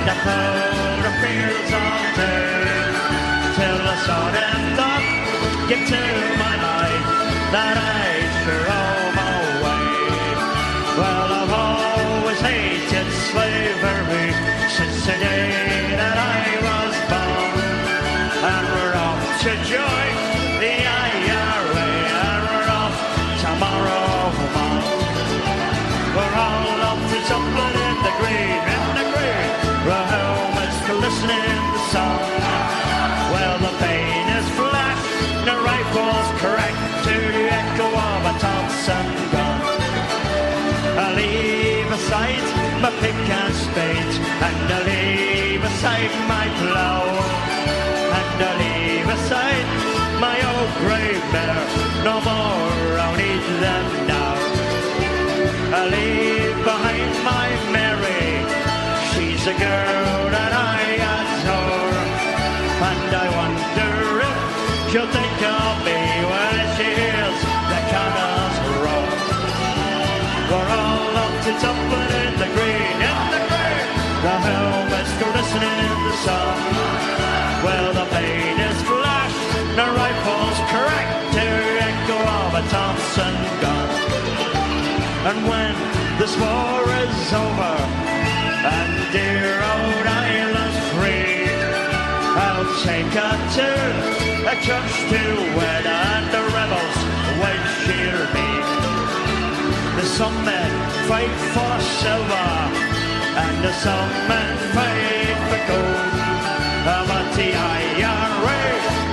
I pulled the fields all day, till I saw them up, get to my life, that I should roam away. Well, I've always hated slavery since the day that I was born, and we're off to join the IRA, and we're off tomorrow morning. We're all off to Dublin in the green, we're helmets for listening to the song. Well, the pain is flash, the rifle's correct to the echo of a Thompson gun. I leave aside my pick and spade, and I leave aside my plough, and I leave aside my old grey mare, no more I'll need them now. I leave behind my Mary, she's a girl that I adore, and I wonder if she'll think of me when she hears the cannons roar. We're all up to Dublin in the green, the helmets glistening in the sun. Well, the pain is flash, the rifle's correct to echo of a Thompson gun. And when this war is over and dear old Ireland's free, I'll take her to a church to wed, and the rebels wait she'll be. Some men fight for silver, and some men fight for gold, but the IRA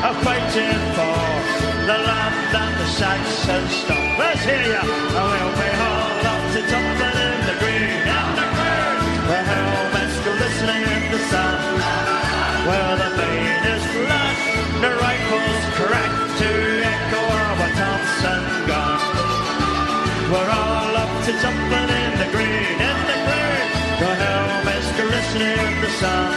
are fighting for the land and the Saxon stone. Let's hear ya! We'll be hauled up to Dublin in the green, the helmets glistening in the sun. Well, the main is flash, the rifle's correct to echo of a Thompson gun. We're all up to Dublin in the green, the helmets glistening in the sun.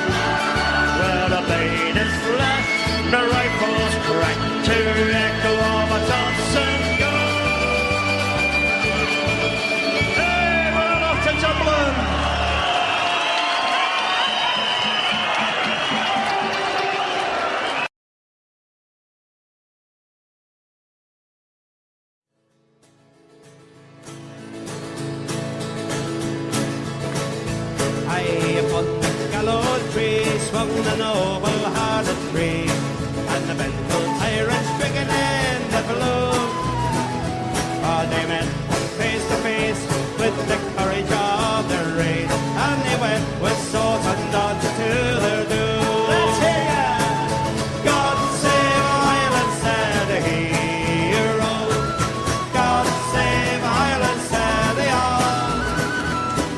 Well, the main is flash, the rifle's correct to echo of a Thompson gun. Hey, we're all off to Dublin. Swung the noble-hearted tree, and the vengeful tyrants stricken in the balloon. Oh, they met face to face with the courage of their race, and they went with swords and dodges to their doom. Let's hear ya! God save Ireland, said the hero. God save Ireland, said they all.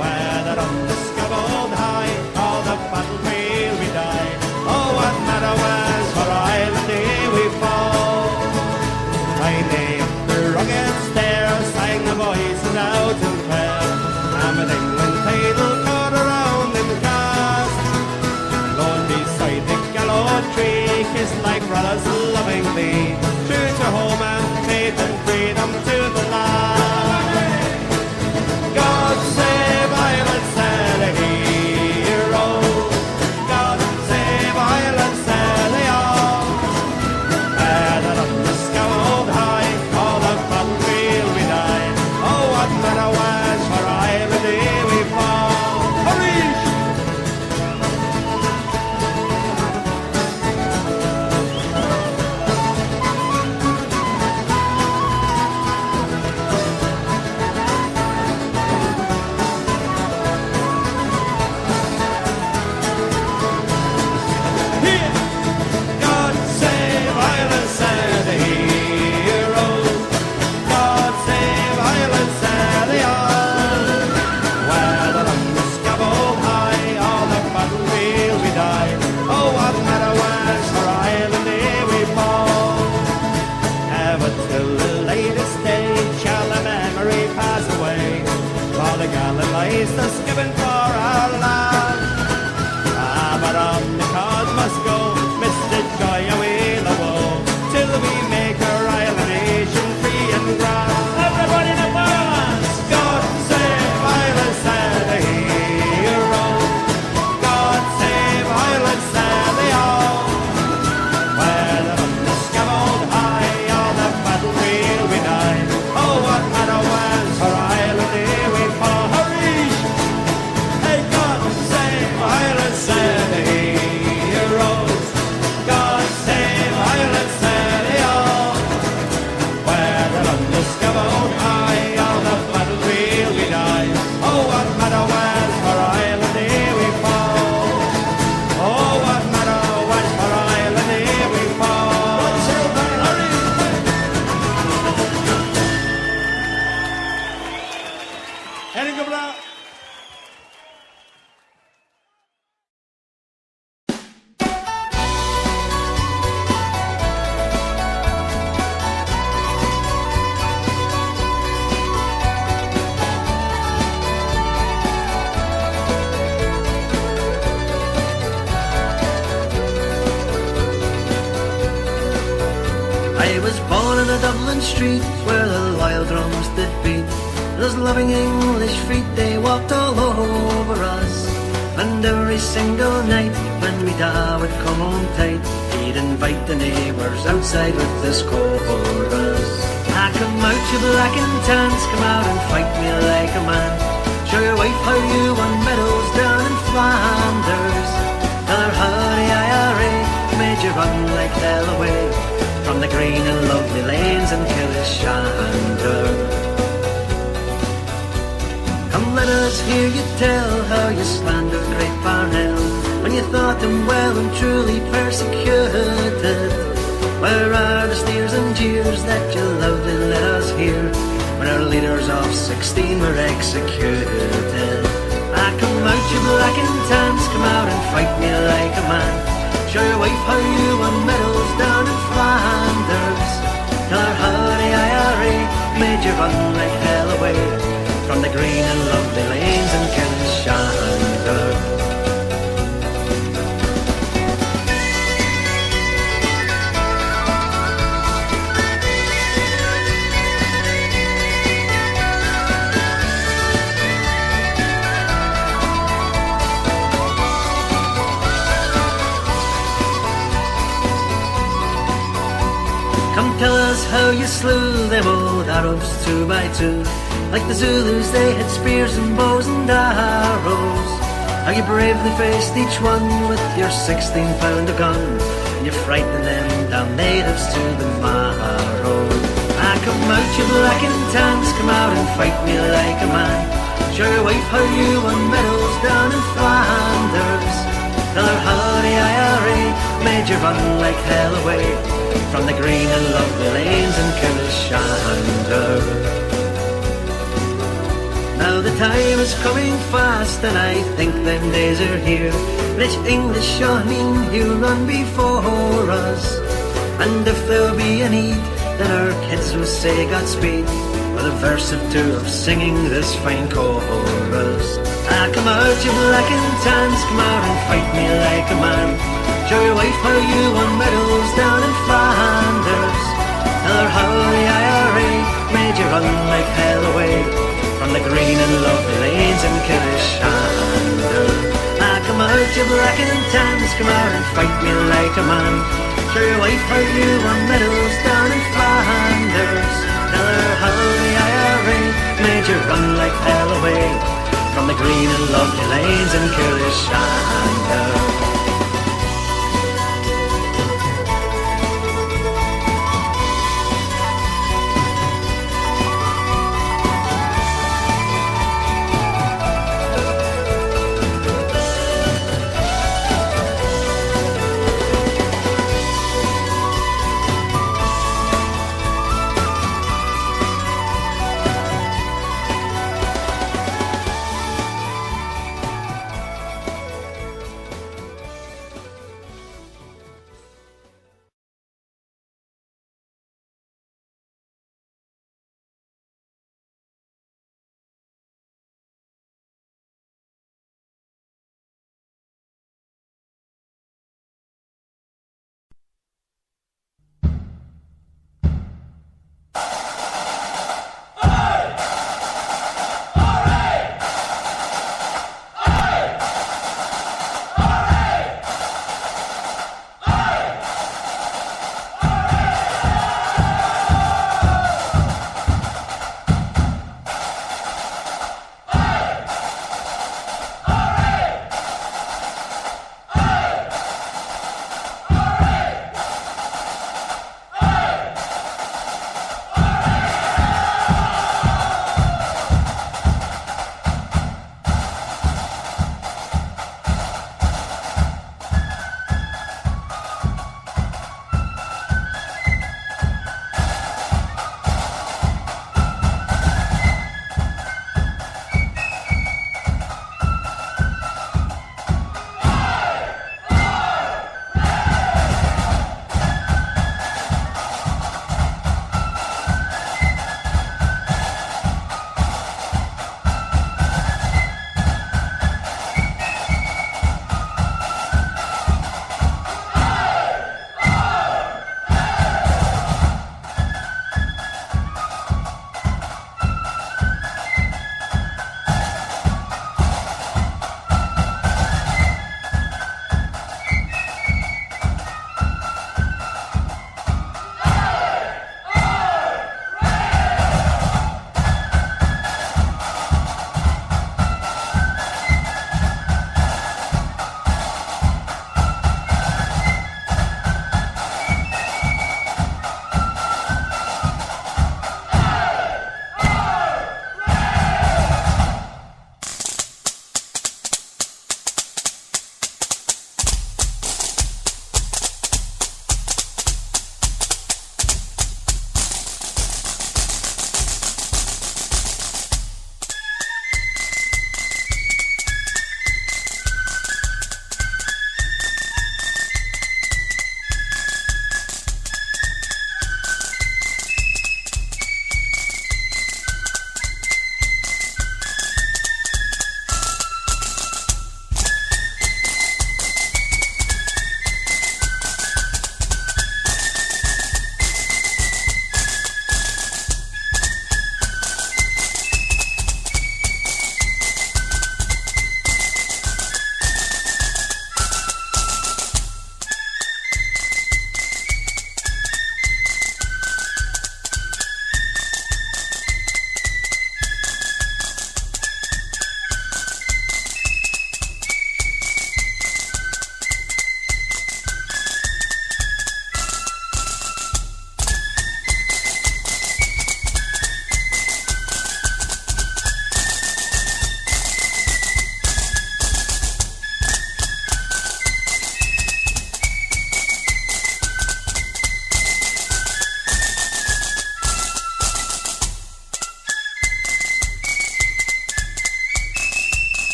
Weathered up the scaffold high, all the battlefield we die. Oh, what matter was for Ireland day we fall. Right day up the rugged stairs sang the voices out and clear, and with England title cut around in the cast. Lord beside the gallows tree, kissed like brothers lovingly, true to home and faith and freedom to the last. God save Ireland, said a hero. God save Ireland, said they all. Headed up the scaffold high, all the battlefield we die. Oh, what matter was for Ireland day we fall. Hurry! I was born in a Dublin street where the loyal drums did beat. Those loving English feet, they walked all over us. And every single night when we da would come home tight, he'd invite the neighbours outside with this chorus. Ah, come out you black and tans, come out and fight me like a man. Show your wife how you won medals down in Flanders. Tell her how the IRA made you run like hell away from the green and lovely lanes in Killishander. Come let us hear you tell how you slandered great Parnell when you thought him well and truly persecuted. Where are the steers and jeers that you loudly let us hear when our leaders of 16 were executed? Ah, come out you black and tans, come out and fight me like a man. Show your wife how you won medals down in Flanders. Tell her how the IRA made you run like hell away from the green and lovely lanes in Killishander. Come tell us how you slew them old Arabs 2 by 2. Like the Zulus they had spears and bows and arrows. How you bravely faced each one with your 16-pounder gun, and you frightened them damn natives to the marrow. Ah, come out you black and tans, come out and fight me like a man. Show your wife how you won medals down in Flanders. Tell her how the IRA made you run like hell away from the green and lovely lanes in Killishander. Now the time is coming fast and I think them days are here. Rich English Shawneen, you run before us. And if there'll be a need, then our kids will say Godspeed with a verse or two of singing this fine chorus. Ah, come out you black and tans, come out and fight me like a man. Show your wife how you won medals down in Flanders. Tell her how the IRA made you run like hell away from the green and lovely lanes in Killishander. Ah, come out you black and tans, come out and fight me like a man. Show your wife how you won medals down in Flanders. Tell her how the IRA made you run like hell away from the green and lovely lanes in Killishander.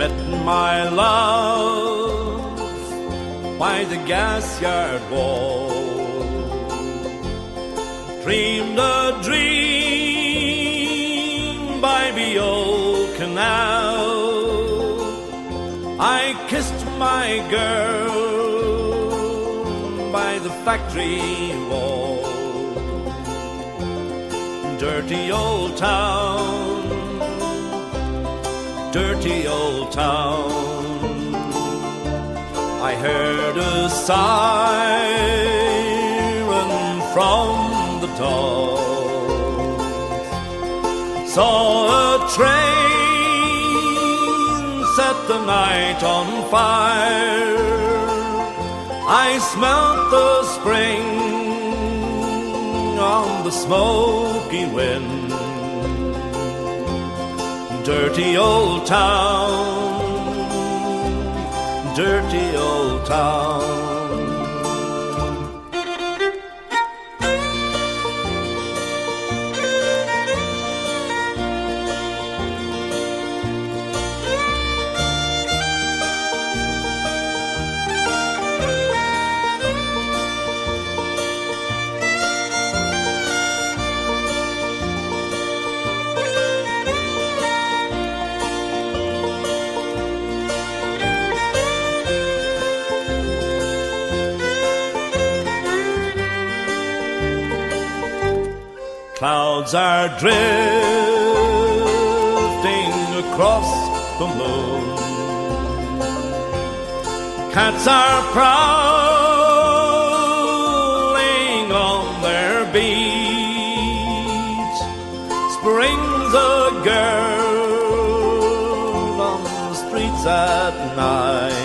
met my love by the gas yard wall. Dreamed a dream by the old canal. I kissed my girl by the factory wall. Dirty old town, dirty old town. I heard a siren from the dogs. Saw a train set the night on fire. I smelt the spring on the smoky wind. Dirty old town, dirty old town. Clouds are drifting across the moon. Cats are prowling on their beat. Spring's a girl on the streets at night.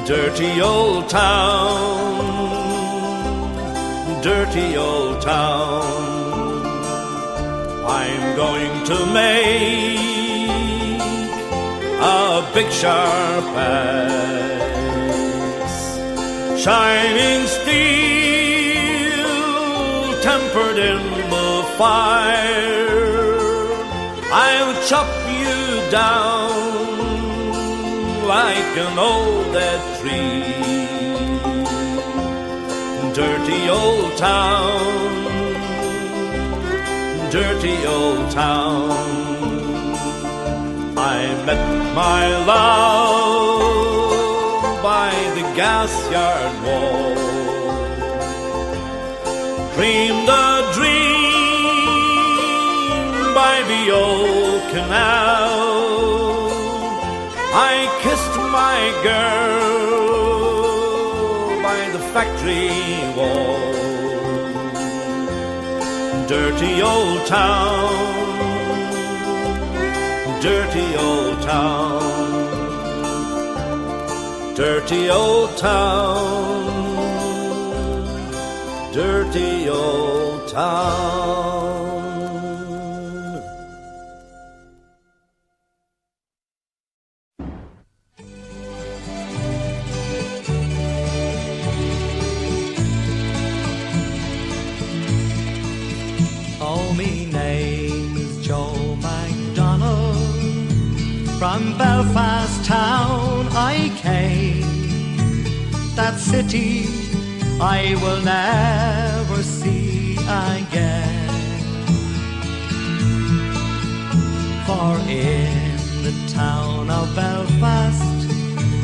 Dirty old town, dirty old town. I'm going to make a big sharp axe, shining steel, tempered in the fire. I'll chop you down like an old dead tree. Dirty old town, dirty old town. I met my love by the gas yard wall. Dreamed a dream by the old canal. I kissed my girl by the factory wall. Dirty old town, dirty old town, dirty old town, dirty old town. Oh, me name is Joe MacDonald. From Belfast town I came. That city I will never see again. For in the town of Belfast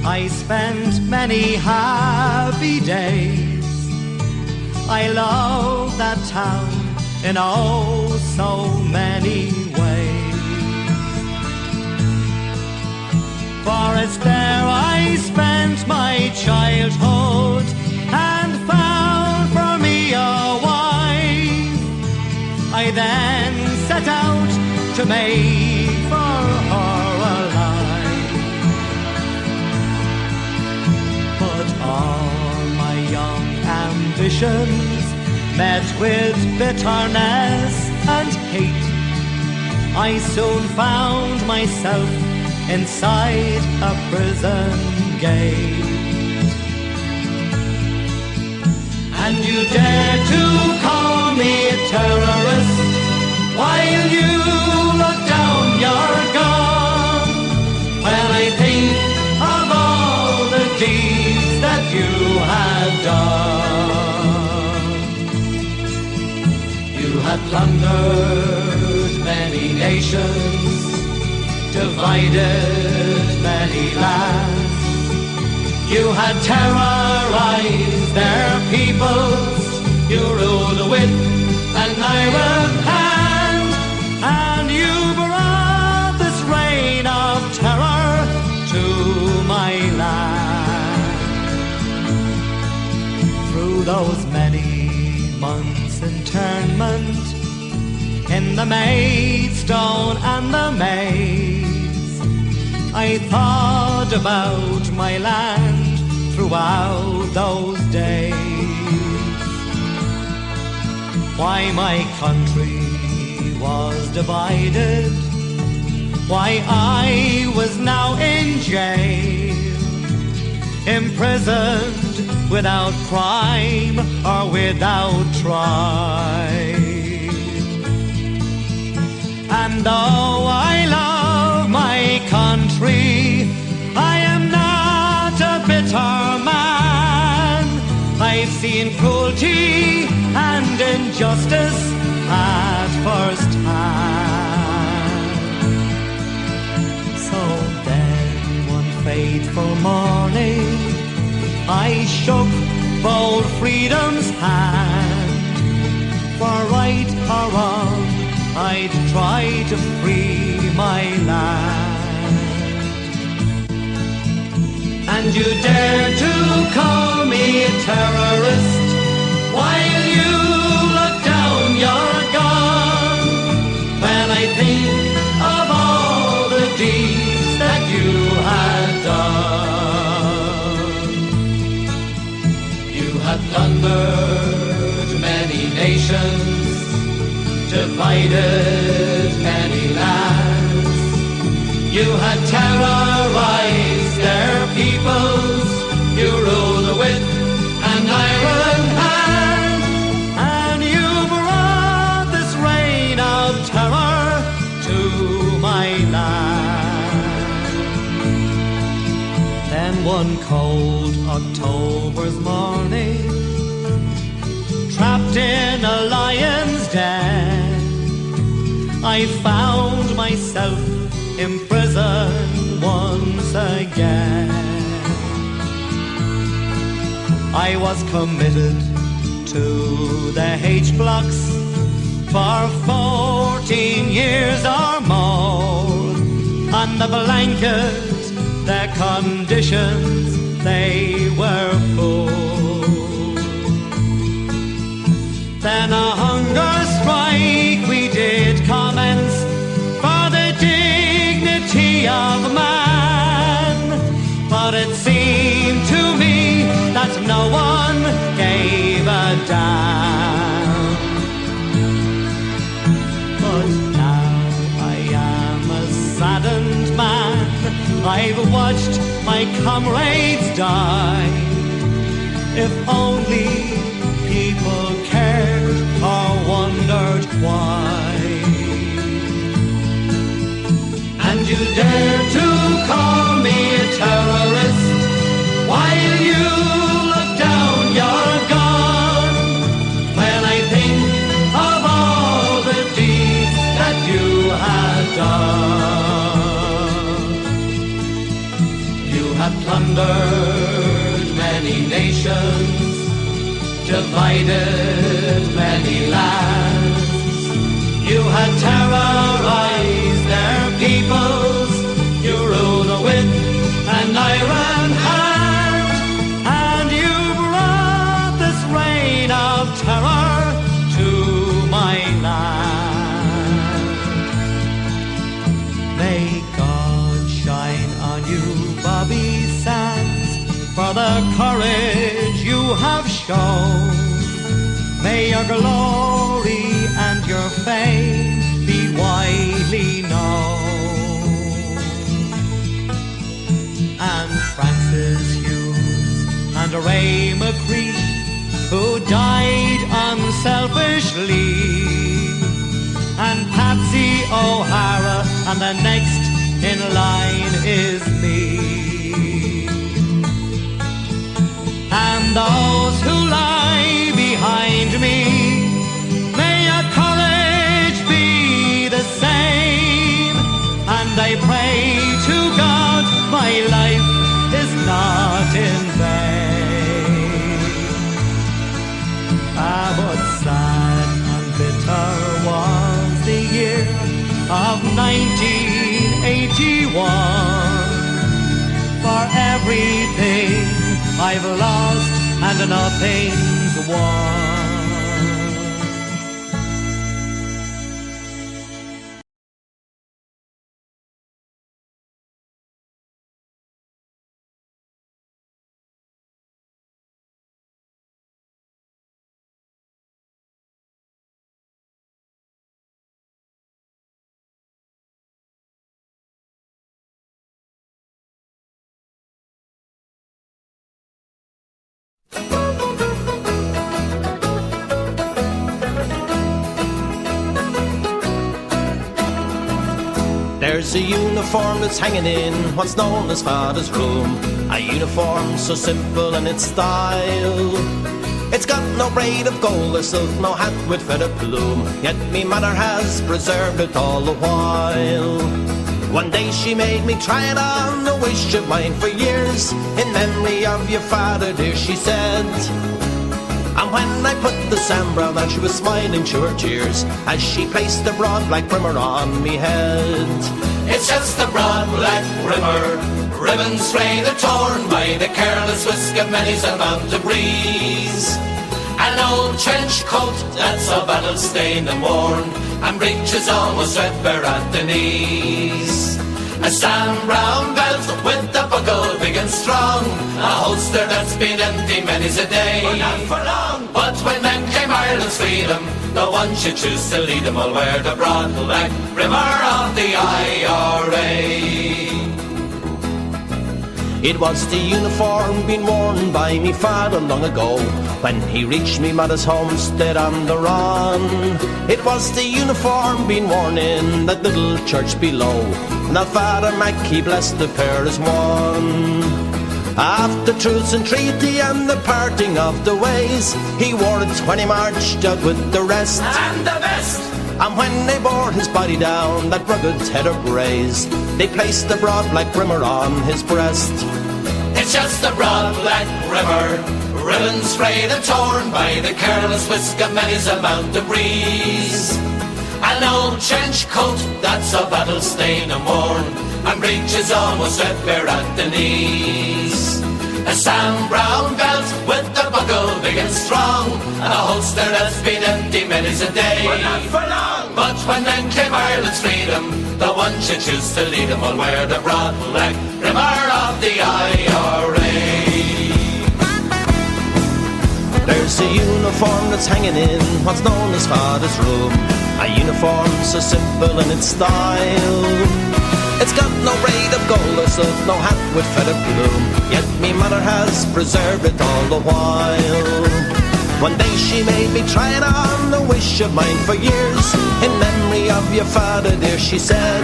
I spent many happy days. I love that town in oh so many ways. For it's there I spent my childhood and found for me a wife. I then set out to make for her a life. But all my young ambitions met with bitterness and hate. I soon found myself inside a prison gate. And you dare to call me a terrorist while you look down your gun. done. You had plundered many nations, divided many lands. You had terrorized their peoples. You ruled with an iron hand, and you brought this reign of terror to my land. Through those many months' internment in the Maidstone and the Maze, I thought about my land throughout those days. Why my country was divided, why I was now in jail, imprisoned without crime or without trial. And though I love my country, I am not a bitter man. I've seen cruelty and injustice at first hand. So then one fateful morning I shook bold freedom's hand. For right or wrong I'd try to free my land. And you dare to call me a terrorist while you look down your gun. When I think of all the deeds that you had done. You had plundered many nations, divided many lands. You had terrorized their peoples. You ruled with an iron hand, and you brought this reign of terror to my land. Then one cold October's morning, trapped in a lion's den, I found myself imprisoned once again. I was committed to the H-blocks for 14 years or more. On the blanket, the conditions, they were full. Then a hunger strike we did commence for the dignity of man. But it seemed to me that no one gave a damn. But now I am a saddened man. I've watched my comrades die. If only people cared or wondered why. And you dare to call me a terrorist while you look down your gun. When I think of all the deeds that you had done. You had plundered many nations, divided many lands. You had terrorized their peoples. You ruled with an iron hand, and you brought this reign of terror to my land. May God shine on you, Bobby Sands, for the courage you have shown. May your glory and your fame be widely known. And Francis Hughes and Ray McCreesh, who died unselfishly, and Patsy O'Hara, and the next in line is me. And those I've lost and nothing's won. There's a uniform that's hanging in what's known as Father's room. A uniform so simple in its style. It's got no braid of gold or silk, no hat with feather plume, yet me mother has preserved it all the while. One day she made me try it on, a wish of mine for years. In memory of your father, dear, she said. And when I put the Sam Brown on, she was smiling through her tears as she placed the broad black brimmer on me head. It's just the broad black brimmer, ribbons frayed and torn by the careless whisk of many's a mountain breeze. An old trench coat that's a battle stained and worn, and breeches almost threadbare at the knees. A Sam Brown belt with a buckle big and strong, a holster that's been empty many's a day. But not for long. But when then came Ireland's freedom, the one should choose to lead them will wear the broad black brimmer of the IRA. It was the uniform been worn by me father long ago, when he reached me mother's homestead on the run. It was the uniform been worn in that little church below. Now Father Mac, he blessed the pair as one. After truce and treaty and the parting of the ways, he wore it when he marched out with the rest. And the best! And when they bore his body down that rugged head of braes, they placed the broad black brimmer on his breast. It's just the broad black brimmer, ribbons frayed and torn by the careless whisk of many's a mountain breeze. An old trench coat that's a battle stained and worn, and breeches almost threadbare at the knees. A Sam Brown belt with a buckle big and strong, and a holster that's been empty many's a day. But not for long. But when then came Ireland's freedom, the one should choose to lead them will wear the broad black brimmer of the IRA. There's a uniform that's hanging in what's known as Father's room, a uniform so simple in its style. It's got no braid of gold or silk, no hat with feather plume, yet me mother has preserved it all the while. One day she made me try it on, a wish of mine for years. In memory of your father, dear, she said.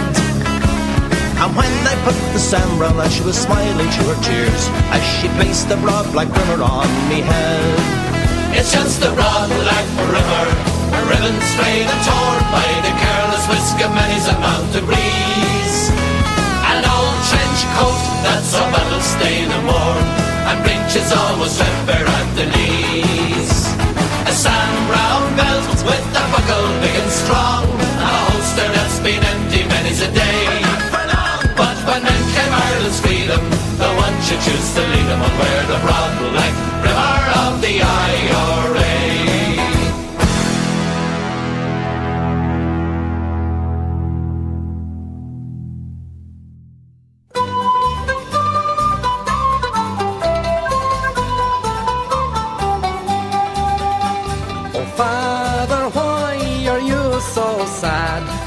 And when I put the Sam Brown on, she was smiling through her tears as she placed the broad black brimmer on me head. It's just the broad black brimmer, a ribbon frayed and torn by the careless whisk of many's a mountain breeze. An old trench coat that's a battle stained and worn, and breeches almost threadbare at the knees. A Sam Brown belt with a buckle big and strong, and a holster that's been empty many's a day. But when then came Ireland's freedom, the one should choose to lead them will wear the broad black brimmer of the IRA.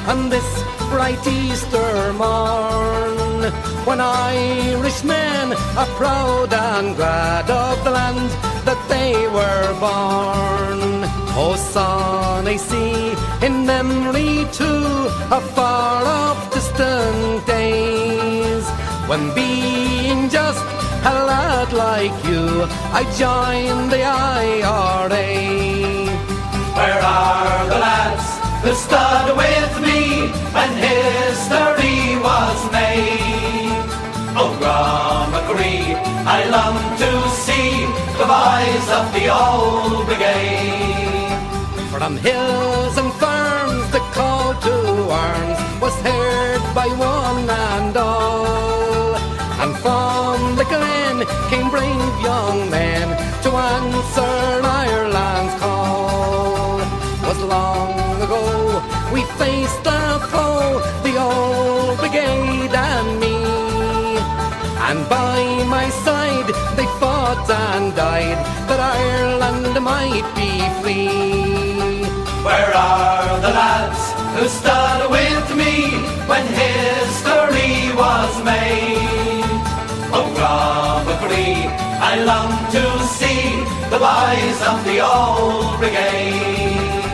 On this bright Easter morn, when Irishmen are proud and glad of the land that they were born. Oh, son, I see in memory too of far-off distant days, when being just a lad like you, I joined the IRA. Where are the lads who stood with me when history was made? Oh, Grammacree, I long to see the boys of the old brigade. From hills and farms the call to arms was heard by one and all, and from the glen came brave young men answer Ireland's call. Was long ago we faced the foe, the old brigade and me. And by my side they fought and died, that Ireland might be free. Where are the lads who stood with me when history was made? Oh, Robbie, I long to see the boys of the old brigade.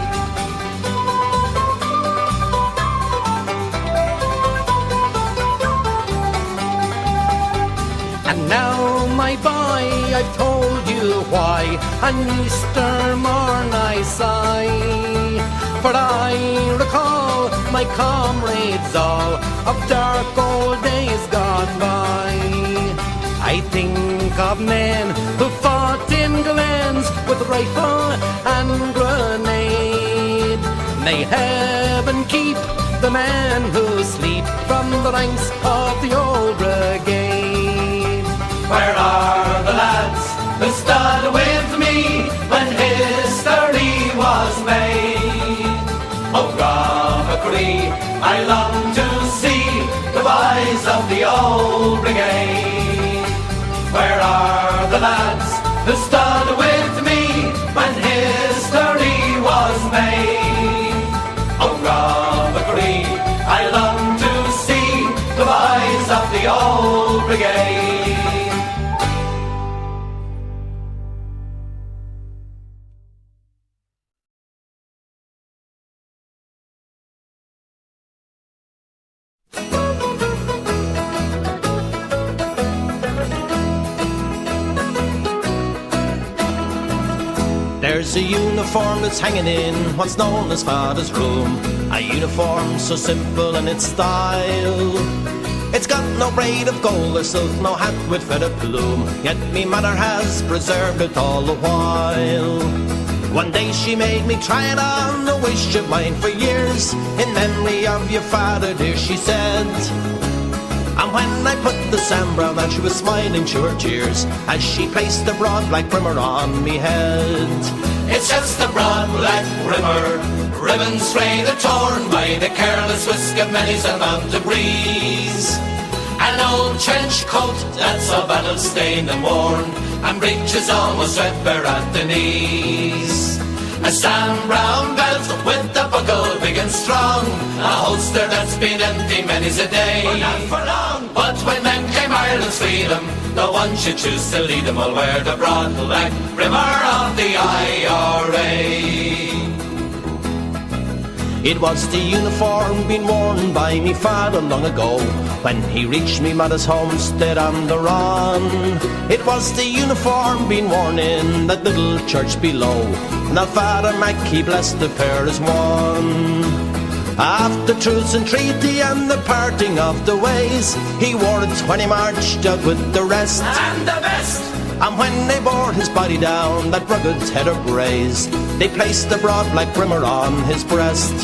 And now, my boy, I've told you why on Easter morn I sigh. For I recall my comrades all of dark old days gone by. I think of men who fought in glens with rifle and grenade. May heaven keep the men who sleep from the ranks of the old brigade. Where are the lads who stood with me when history was made? Oh, Robbie, I long to see the boys of the old brigade. Where are the lads who stood with me when history was made? Oh, Robbie, I long to see the boys of the old brigade. There's a uniform that's hanging in what's known as Father's room. A uniform so simple in its style. It's got no braid of gold or silk, no hat with feather plume, yet me mother has preserved it all the while. One day she made me try it on, a wish of mine for years. In memory of your father, dear, she said. And when I put the sambrow on, she was smiling through her tears as she placed the broad black brimmer on me head. It's just a broad black brimmer, ribbons rather torn by the careless whisk of many's a mountain breeze. An old trench coat that's so battle stained and worn, and breeches almost red bare at the knees. A Sam Brown belt with a buckle big and strong, a holster that's been empty many's a day. But not for long. But when men came Ireland's freedom, no one should choose to lead them all wear the broad black brimmer of the IRA. It was the uniform been worn by me father long ago, when he reached me mother's homestead on the run. It was the uniform been worn in that little church below, now Father Mac, he blessed the pair as one. After truce and treaty and the parting of the ways, he wore it when he marched out with the rest. And the best! And when they bore his body down that rugged heather braes, they placed the broad black brimmer on his breast.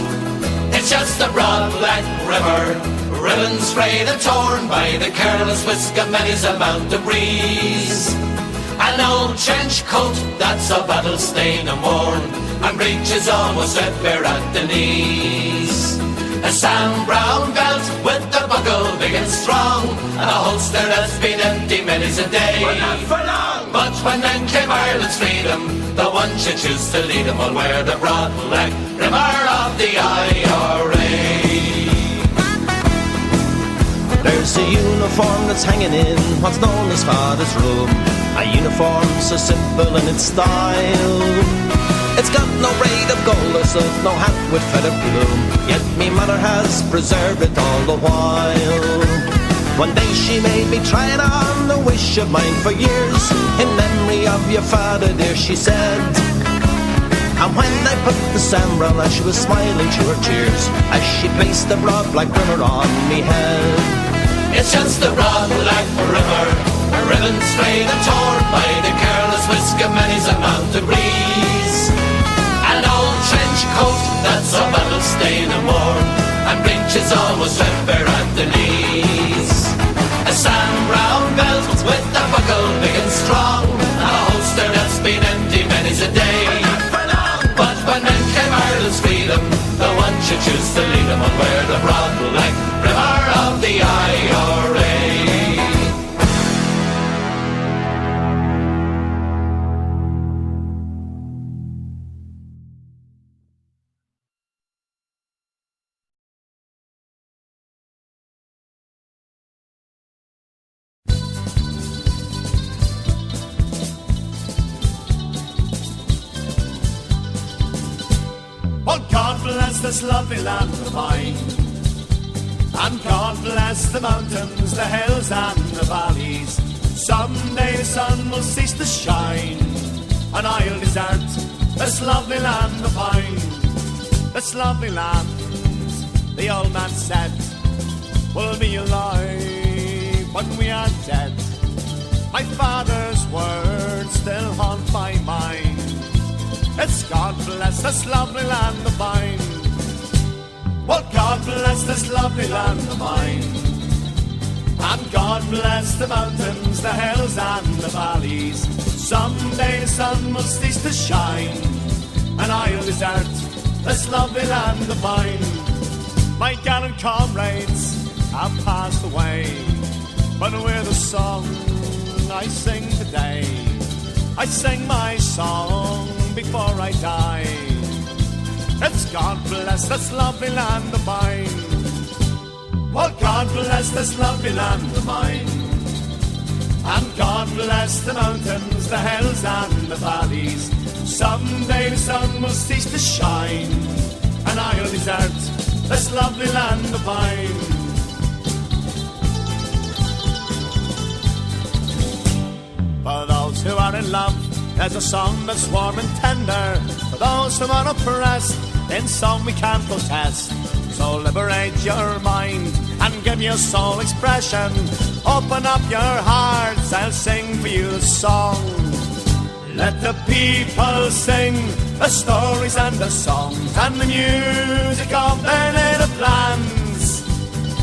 It's just a broad black brimmer, ribbons frayed and torn by the careless whisk of many's a mountain breeze. An old trench coat that's a battle stained and worn, and breeches almost red bare at the knees. A Sam Brown belt with a buckle big and strong, and a holster that's been empty many's a day. But not for long. But when then came Ireland's freedom, the one should choose to lead them will wear the broad black brimmer of the IRA. There's a uniform that's hanging in what's known as Father's room, a uniform so simple in its style. It's got no braid of gold or silk, no hat with feather plume, yet me mother has preserved it all the while. One day she made me try it on, a wish of mine for years. In memory of your father, dear, she said. And when I put the sambrow on, she was smiling through her tears as she placed the broad black brimmer on me head. It's just a broad black brimmer, a ribbon strayed and torn by the careless whisk of many's a mountain breeze. An old trench coat that's a battle stained and worn, and breeches almost red bare at the knees. A Sam Brown belt with a buckle big and strong, and a holster that's been empty bless this lovely land of mine. And God bless the mountains, the hills and the valleys. Someday the sun will cease to shine, and I'll desert this lovely land of mine. This lovely land, the old man said, will be alive when we are dead. My father's words still haunt my mind. It's God bless this lovely land of mine. Well, God bless this lovely land of mine. And God bless the mountains, the hills and the valleys. Someday the sun will cease to shine, and I'll desert this lovely land of mine. My gallant comrades have passed away, but with a song I sing today, I sing my song before I die. It's God bless this lovely land of mine. Well, God bless this lovely land of mine. And God bless the mountains, the hills and the valleys. Someday the sun will cease to shine, and I'll desert this lovely land of mine. For those who are in love, there's a song that's warm and tender. For those who are oppressed, in song we can protest. So liberate your mind and give your soul expression. Open up your hearts, I'll sing for you a song. Let the people sing the stories and the songs and the music of their native lands.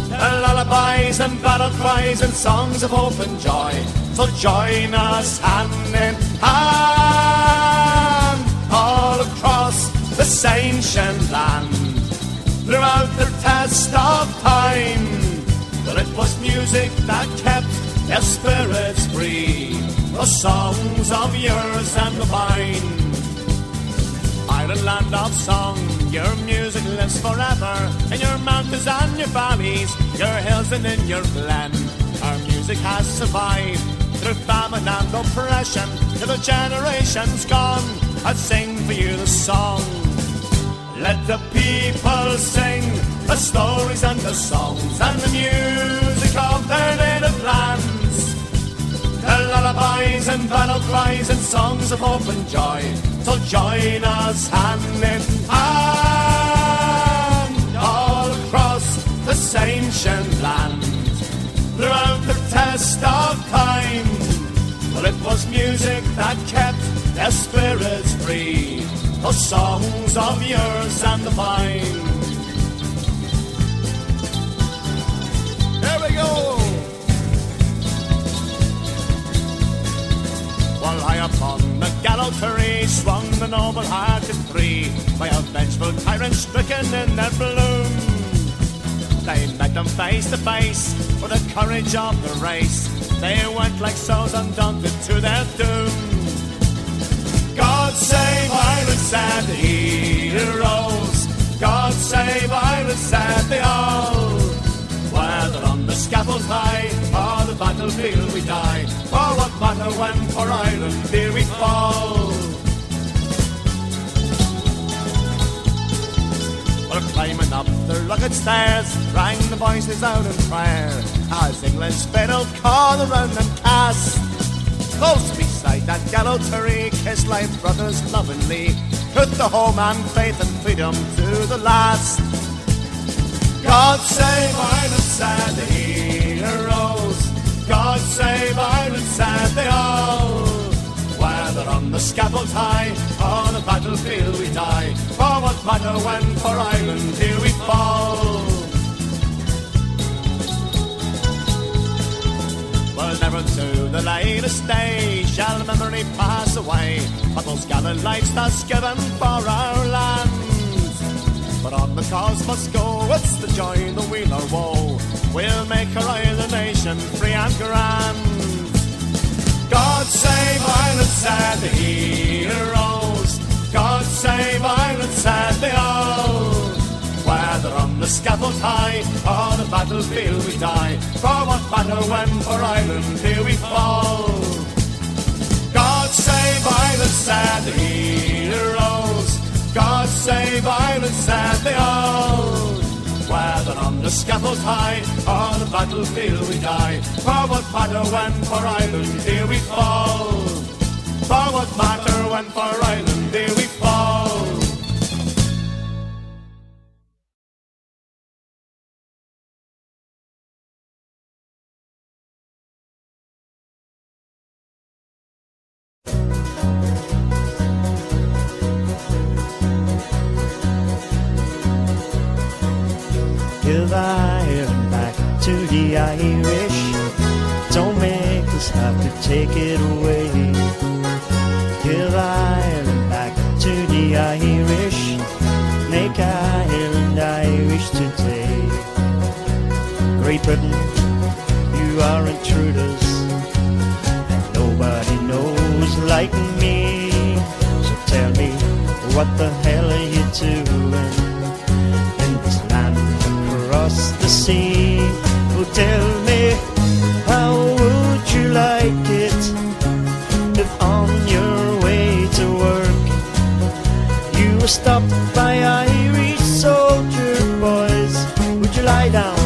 The lullabies and battle cries and songs of hope and joy. So join us hand in hand all across this ancient land. Throughout the test of time, but it was music that kept their spirits free. The songs of yours and of mine. Ireland, land of song, your music lives forever. In your mountains and your valleys, your hills and in your glen. Our music has survived through famine and oppression. Till the generations gone, I'll sing for you the song. Let the people sing the stories and the songs and the music of their native lands. The lullabies and battle cries and songs of hope and joy. So join us hand in hand all across this ancient land. Throughout the test of time, well, it was music that kept their spirits free. The songs of yours and of mine. Here we go. While high upon the gallows tree swung the noble-hearted three, by a vengeful tyrant stricken in their bloom. They met them face to face with the courage of the race. They went like souls undaunted to their doom. God save Ireland, said the heroes. God save Ireland, said they all. Whether on the scaffold high or the battlefield we die, for what matter when for Ireland here we fall. Well, climbing up the rugged stairs rang the voices out in prayer, as England's fatal call around them cast. Close beside that gallows tree, kiss life brothers lovingly, put the home and faith and freedom to the last. God save Ireland, said the heroes. God save Ireland, said they all. Whether on the scaffold high or the battlefield we die, for what matter when for Ireland here we fall. Well, never to the latest day shall memory pass away of those gallant lives thus given for our land. But on the cause must go, it's the joy, the weal or woe, we'll make our island nation free and grand. God save Ireland, said the heroes. God save Ireland, said they all. Whether on the scaffold high or the battlefield we die, for what matter when for Ireland here we fall. God save Ireland, said the heroes. God save Ireland, said they all. scaffold's high, on the battlefield we die. For what matter when for Ireland here we fall? For what matter when for Ireland here we fall? Give Ireland back to the Irish. Don't make us have to take it away. Give Ireland back to the Irish. Make Ireland Irish today. Great Britain, you are intruders, and nobody knows like me. So tell me, what the hell are you doing in this land across the sea? Oh, tell me, how would you like it if on your way to work you were stopped by Irish soldier boys? Would you lie down,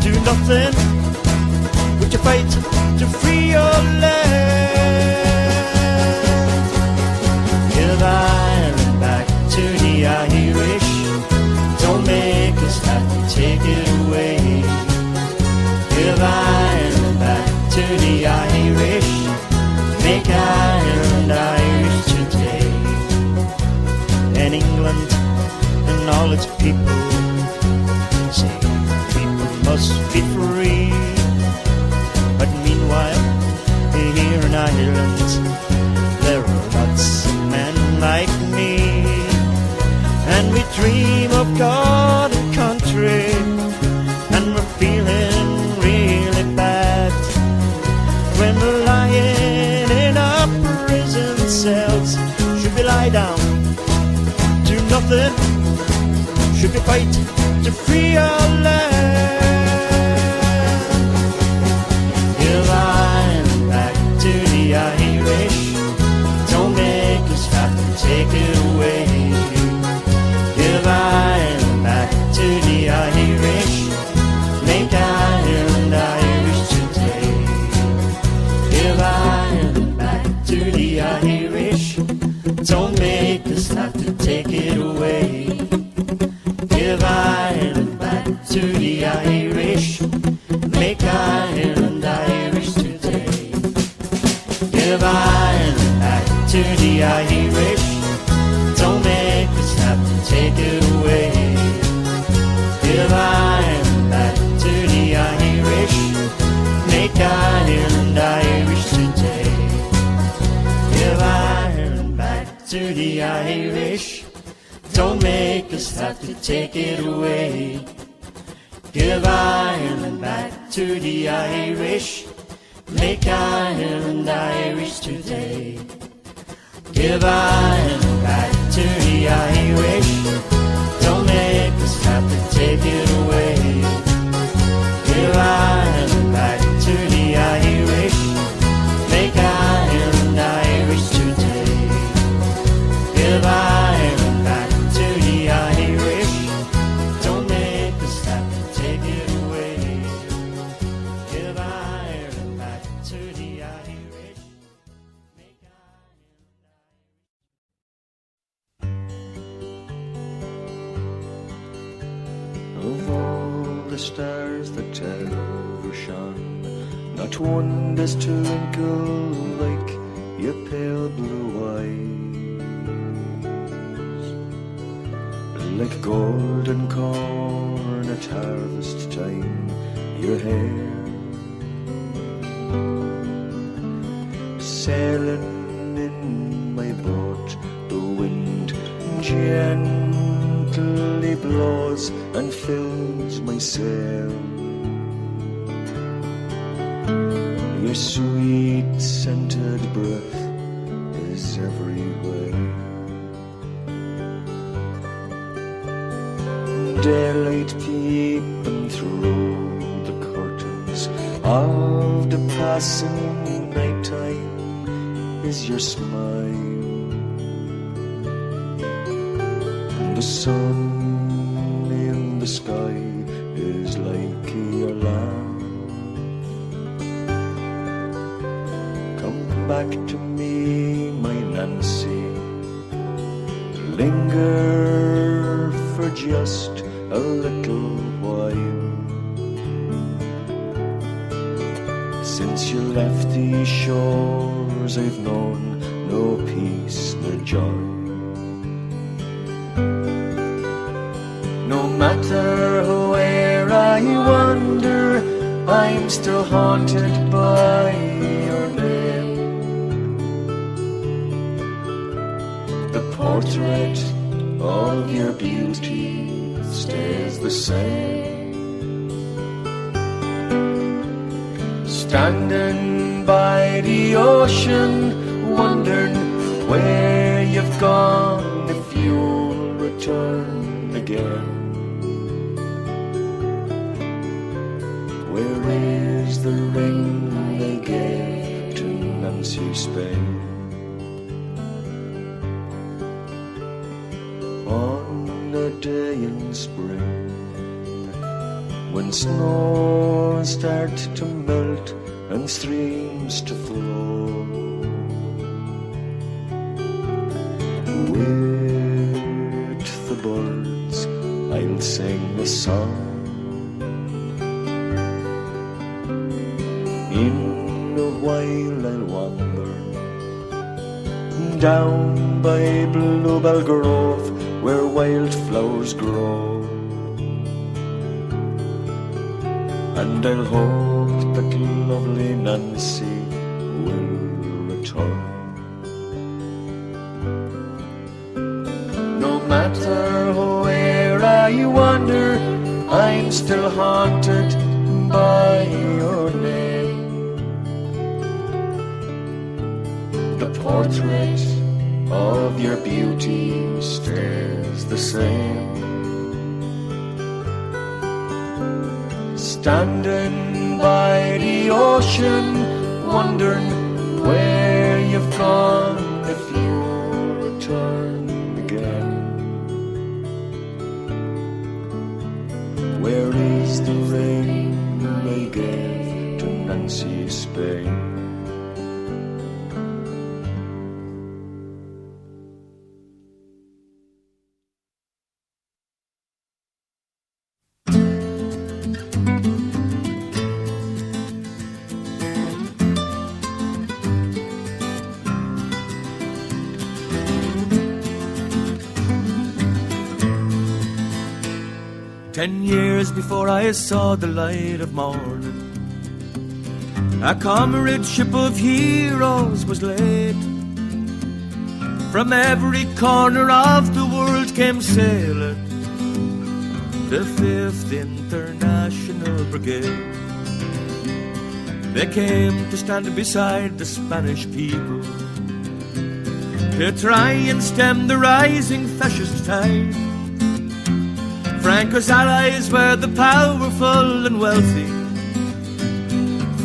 do nothing? Would you fight to free your land? Give Ireland back to the Irish. Don't make us have to take it away. Give Ireland back to the Irish. Make Ireland Irish today. And England and all its people say people must be free. But meanwhile, here in Ireland, there are lots of men like me. And we dream of God and country, and we're feeling really bad when we're lying in our prison cells. Should we lie down, do nothing? Should we fight to free our land? Give Ireland back to the Irish. Don't make us have to take it away. Give Ireland back to the Irish. Make Ireland Irish today. Give Ireland back to the Irish. Don't make us have to take it away. Give Ireland back to the Irish. Make Ireland Irish today. Give Ireland back to the Irish. Don't make us have to take it away. Give Ireland back to the Irish. Make Ireland Irish today. Give Ireland back to the Irish. Don't make us have to take it away. Give Ireland back to the Irish. Make Ireland Irish today. Give Ireland back to the Irish. Don't make us have to take it away. Give Ireland back to the Irish. Make Ireland Irish today. Give Ireland back to the Irish. Don't make us have to take it away. Give Ireland back to the Irish. Make Of all the stars that ever shone, not one does twinkle like your pale blue eyes. Like golden corn at harvest time, your hair sailing in my boat, the wind gently blows and fills my sail. Your sweet scented breath is everywhere. Daylight peeping through the curtains of the passing nighttime is your smile. The sun in the sky linger for just a little while. Since you left these shores, I've known no peace nor joy. No matter where I wander, I'm still haunted by your name. The portrait of your beauty stays the same. Standing by the ocean, wondering where you've gone, if you'll return again. Where is the ring they gave to Nancy Spain? On a day in spring, when snows start to melt and streams to flow, with the birds I'll sing a song. In a while I'll wander down by Bluebell Grove, where wildflowers grow, and I'll hope that lovely Nancy will return. No matter where I wander, I'm still haunted by your name. The portrait of your beauty stays the same. Standing by the ocean, wondering where you've gone, if you'll return again. Where is the ring they gave to Nancy Spain? "10 years before I saw the light of morning, a comradeship of heroes was laid. From every corner of the world came sailing the 5th International Brigade. They came to stand beside the Spanish people, to try and stem the rising fascist tide. Franco's allies were the powerful and wealthy.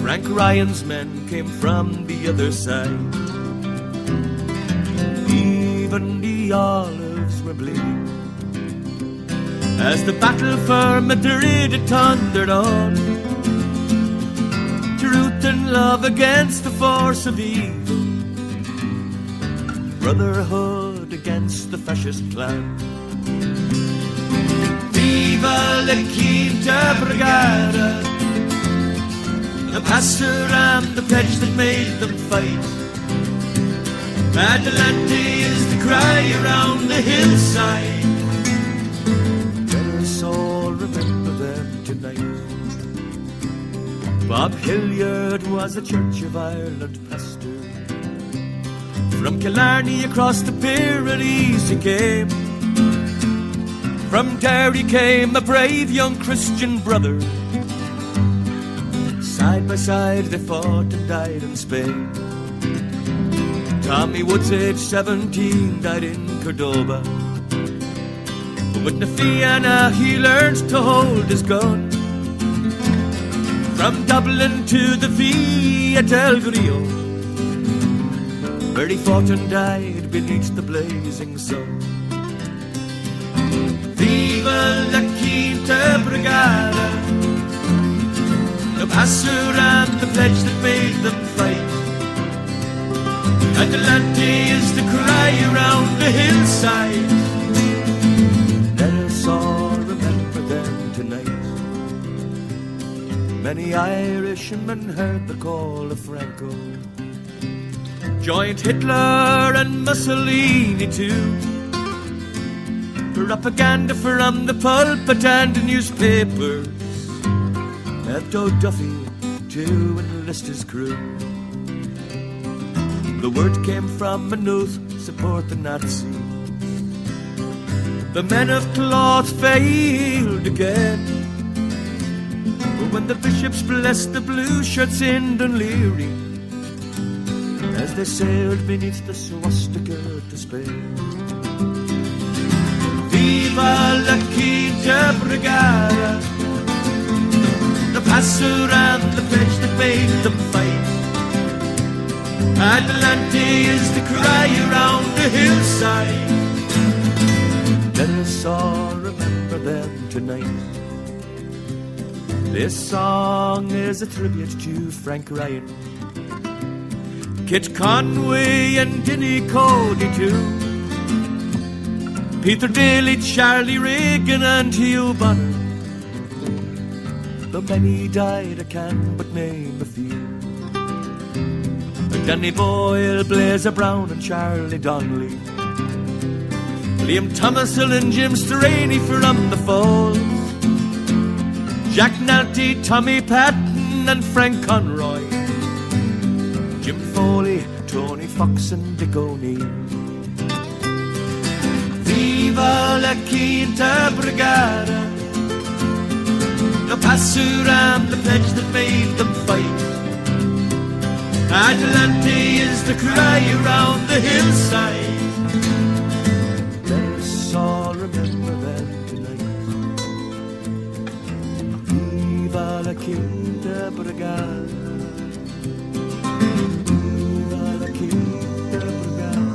Frank Ryan's men came from the other side. Even the olives were bleeding as the battle for Madrid it thundered on. Truth and love against the force of evil, brotherhood against the fascist clan. Viva la Quinta Brigada, the passer and the pledge that made them fight. Adelante is the cry around the hillside. Let us all remember them tonight. Bob Hilliard was a Church of Ireland pastor. From Killarney across the Pyrenees he came. From Derry came a brave young Christian brother. Side by side they fought and died in Spain. Tommy Woods, age 17, died in Cordoba. But with Nafiana he learned to hold his gun. From Dublin to the Via del Grillo, where he fought and died beneath the blazing sun. Viva la Quinta Brigada, the passer and the pledge that made them fight. Adelante is the cry around the hillside. Irishman heard the call of Franco. Joined Hitler and Mussolini too. Propaganda from the pulpit and the newspapers left O'Duffy to enlist his crew. The word came from Maynooth, support the Nazis. The men of cloth failed again. But when the bishops blessed the blue shirts in Dunleary, as they sailed beneath the swastika to Spain. Viva la Quinta Brigada, the passer and the pledge that made them fight. Adelante is the cry around the hillside. Let us all remember them tonight. This song is a tribute to Frank Ryan, Kit Conway and Dinny Cody too, Peter Daly, Charlie Reagan and Hugh Bonner. Though many died, I can but name a few. Danny Boyle, Blazer Brown and Charlie Donnelly, Liam Thomasell and Jim Straney from the Falls, Jack Nalty, Tommy Patton and Frank Conroy, Jim Foley, Tony Fox and Dick O'Neill. Viva la Quinta Brigada, the passer and the pledge that made them fight. Adelante is the cry around the hillside. Let us all remember them tonight. Viva la Quinta Brigada. Viva la Quinta Brigada.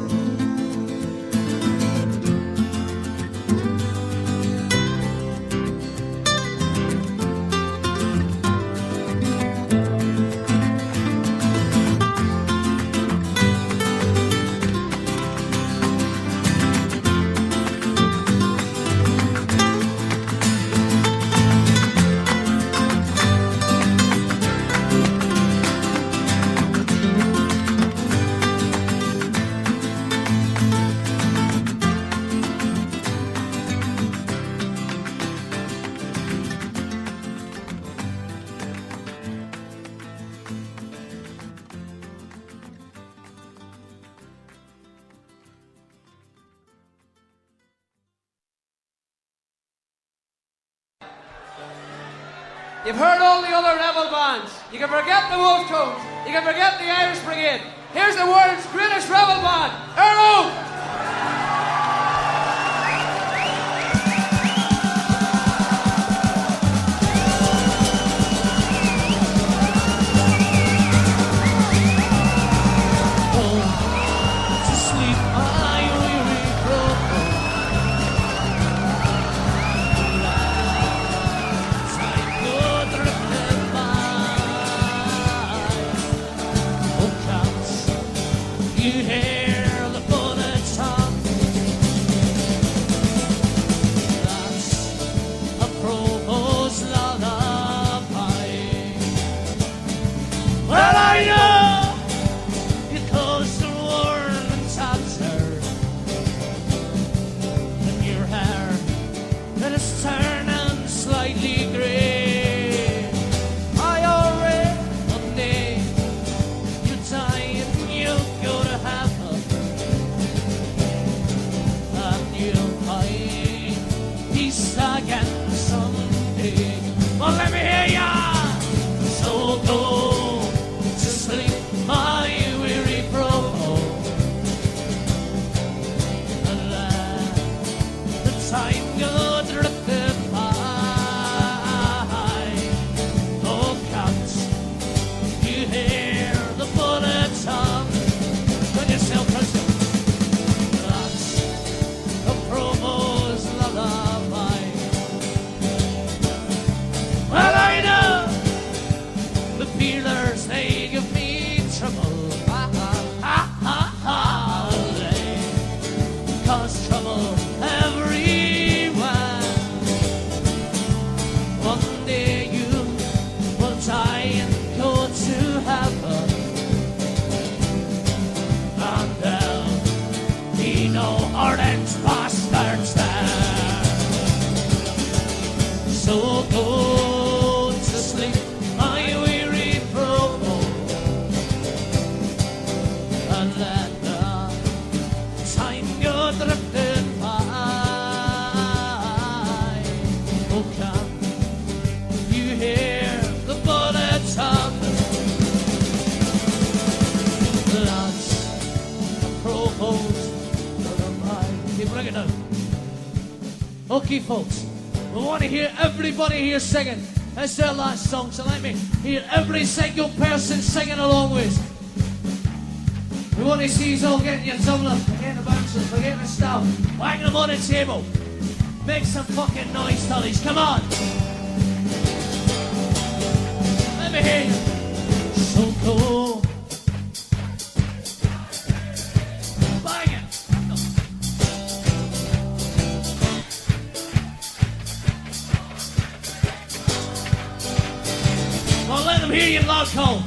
You've heard all the other rebel bands. You can forget the Wolf Tones. You can forget the Irish Brigade. Here's the world's greatest rebel band, Earl. You hear the bullet you're drifting by. Oh, can you hear the bullets hum? Lads, provost for the mind. Okay, bring it down. Okay, folks, we want to hear everybody here singing. It's their last song, so let me hear every single person singing along with us. We want to see you all getting your tumbler, forgetting the bouncers, forgetting the stuff, whang them on the table. Make some fucking noise, Tullies, come on! Let me hear you. So cool. Bang it! Well, let them hear you loud call.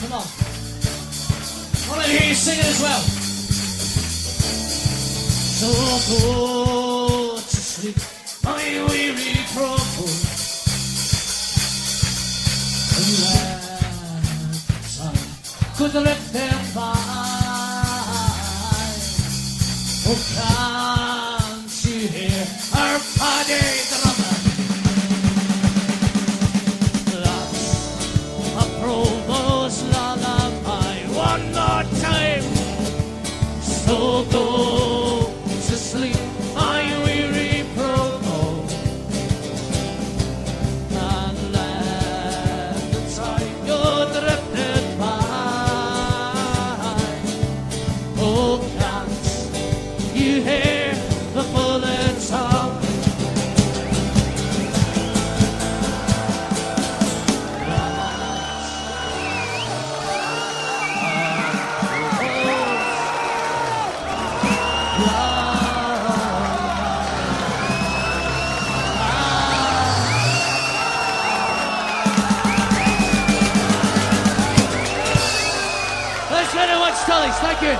Come on. I want to hear you singing as well. So go to sleep, my weary crumble. And let the sun could lift them by. Oh, can't you hear our paddy drummer? That's a provost lullaby one more time. So go to sleep, my weary provost, and let the time go drifting by. Oh, can't you hear the bullets hum? Thanks very much, Tullies. Thank you.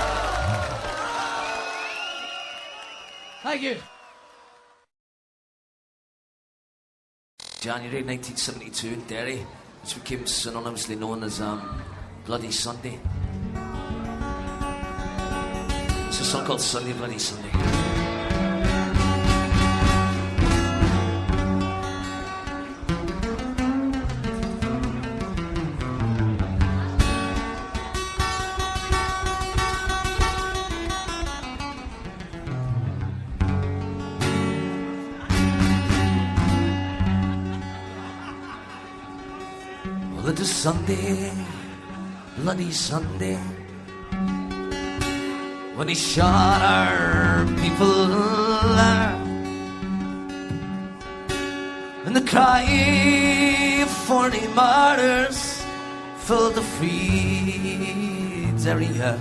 Thank you. January 1972 in Derry, which became synonymously known as Bloody Sunday. It's a song called Sunday Bloody Sunday. Well, it is Sunday, Bloody Sunday, when he shot our people there, and the cry of 40 martyrs filled the freed's area.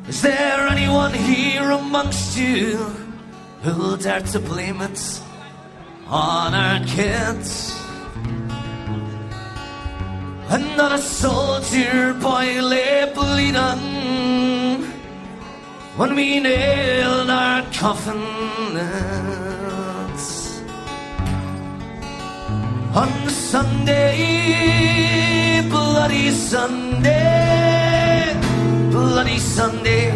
Is there anyone here amongst you who'll dare to blame it on our kids? And not a soldier boy lay bleeding when we nailed our coffins. On Sunday, Bloody Sunday, Bloody Sunday,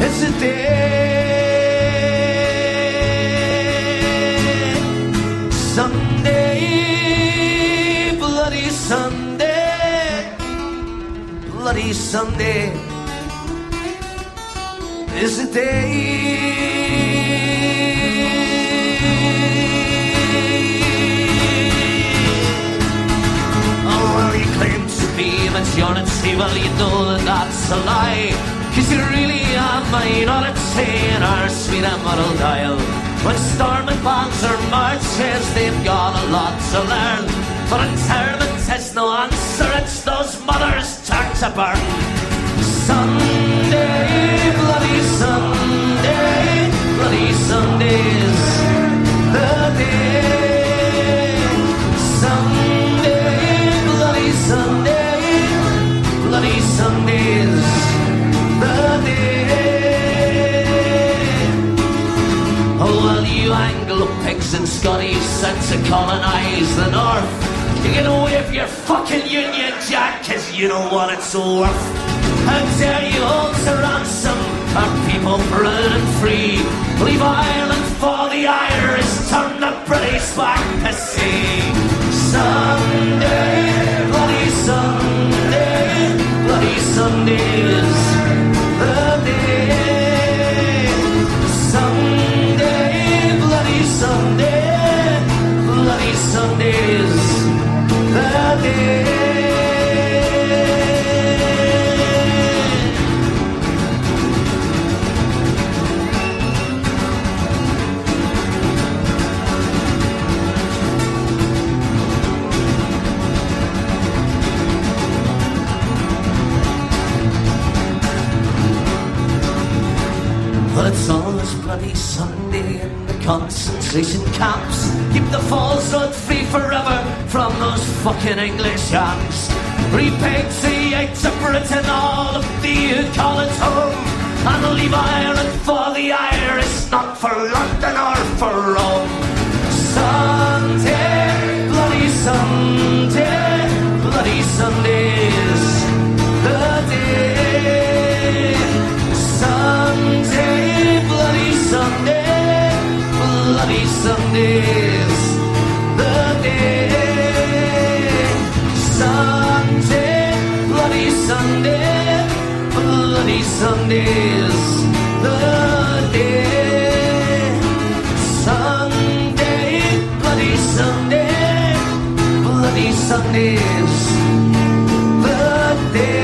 it's a day. Sunday, Bloody Sunday, Bloody Sunday is a day. Oh, well, you claim to be majority, well, you know that that's a lie, 'cause you really are minority in our sweet emerald isle. When storming bands or marches, they've got a lot to learn, but internment is no answer, it's those mothers turn to burn. Sunday, Bloody Sunday, Bloody Sunday's the day. Sunday, Bloody Sunday, Bloody Sunday's the day. Oh, well, you Anglo pigs in and Scotties sent to colonise the north. You get away with your fucking Union Jack, cause you know what it's worth. How dare you hold to ransom our people proud and free? Leave Ireland for the Irish, turn the British back to sea. Sunday, bloody Sunday, bloody Sunday's the day. Sunday, bloody Sunday, bloody Sunday's the day. Well, it's always bloody Sunday in the concentration camps. Keep the falls road free forever from those fucking English yanks. Repatriate to Britain all of the you call it home, and leave Ireland for the Irish, not for London or for Rome. Sunday, bloody Sunday, bloody Sunday's the day. Sunday, bloody Sunday, bloody Sunday's the day. Sunday, bloody Sunday, bloody Sunday's the day. Sunday, bloody Sunday, bloody Sunday's the day.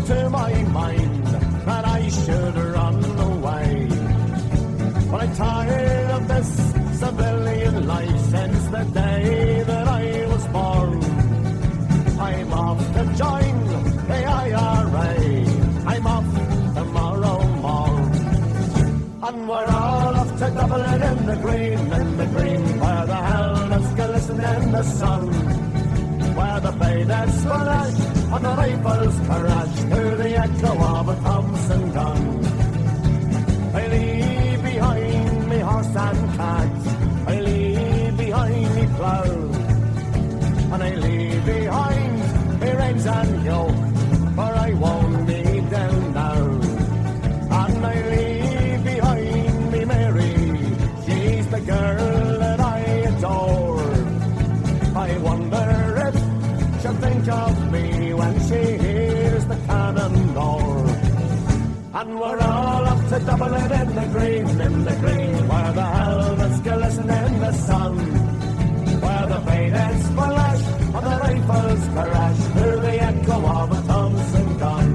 To my mind that I should run away. But I'm tired of this civilian life since the day that I was born. I'm off to join the IRA. I'm off tomorrow morn. And we're all off to Dublin in the green, where the helmets glisten in the sun, where the bayonets splash and the rifles crash to the echo of a Thompson gun. I leave behind me horse and cart, I leave behind me plough, and I leave behind me reins and yoke, for I won't be down now. And I leave behind me Mary, she's the girl that I adore. I wonder if she'll think of me when she hears the cannon roar. And we're all off to Dublin in the green, where the helmets glisten in the sun, where the bayonets flash and the rifles crash through the echo of a Thompson gun.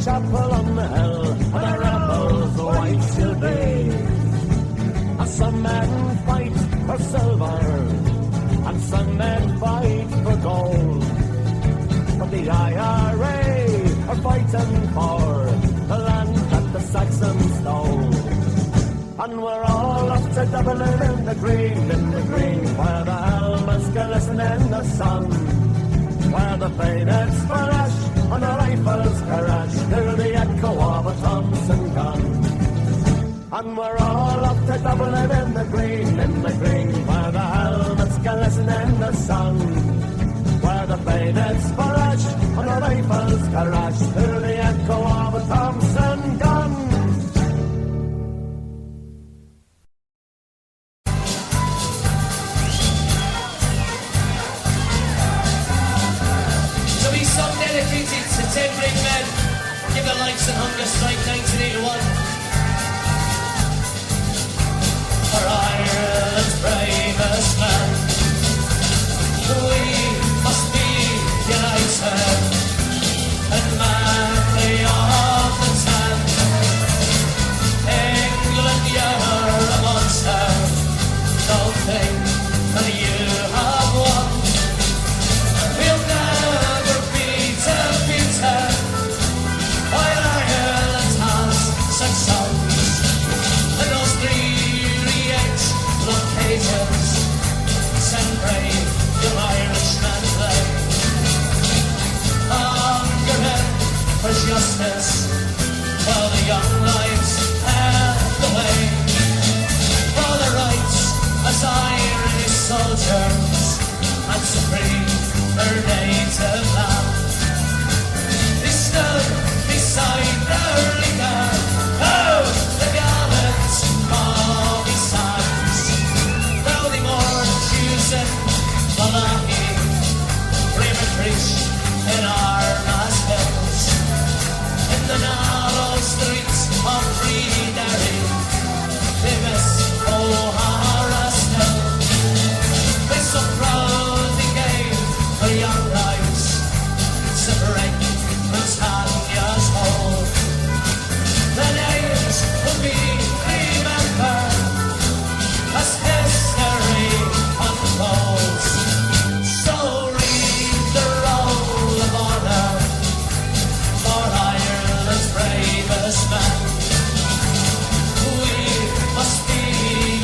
Chapel on the hill, and the rebels' wife she'll be. some men fight for silver, and some men fight for gold. But the IRA are fighting for the land that the Saxons stole. And we're all up to Dublin in the green, where the helmets glisten in the sun, where the bayonets flash and the rifles crash to the echo of a Thompson gun. And we're all up to Dublin in the green, where the helmets glisten in the sun, where the bayonets flash and the rifles crash to the echo of a Thompson gun. To be song dedicated to 10 brave men, give their lives in hunger strike 1981. For Ireland's bravest men, we must be united and manly of the ten. England, you're a monster, don't think that you have won. We'll never be defeated while Ireland has such songs. And those locations send brave your Irishmen play. Hunger men for justice, while the young lives have the way. For the rights as Irish soldiers and to free their native land. They stood beside their leader, oh, the gallant Bobby Sands. Malachi, Bremertrish, in Armagh Hills, in the narrow streets of Freedery, they miss O'Hara still. They so proudly gave their young lives to break Britannia's hold. Their names will be remembered as history unfolds. So read the roll of honor for Ireland's bravest men. We must be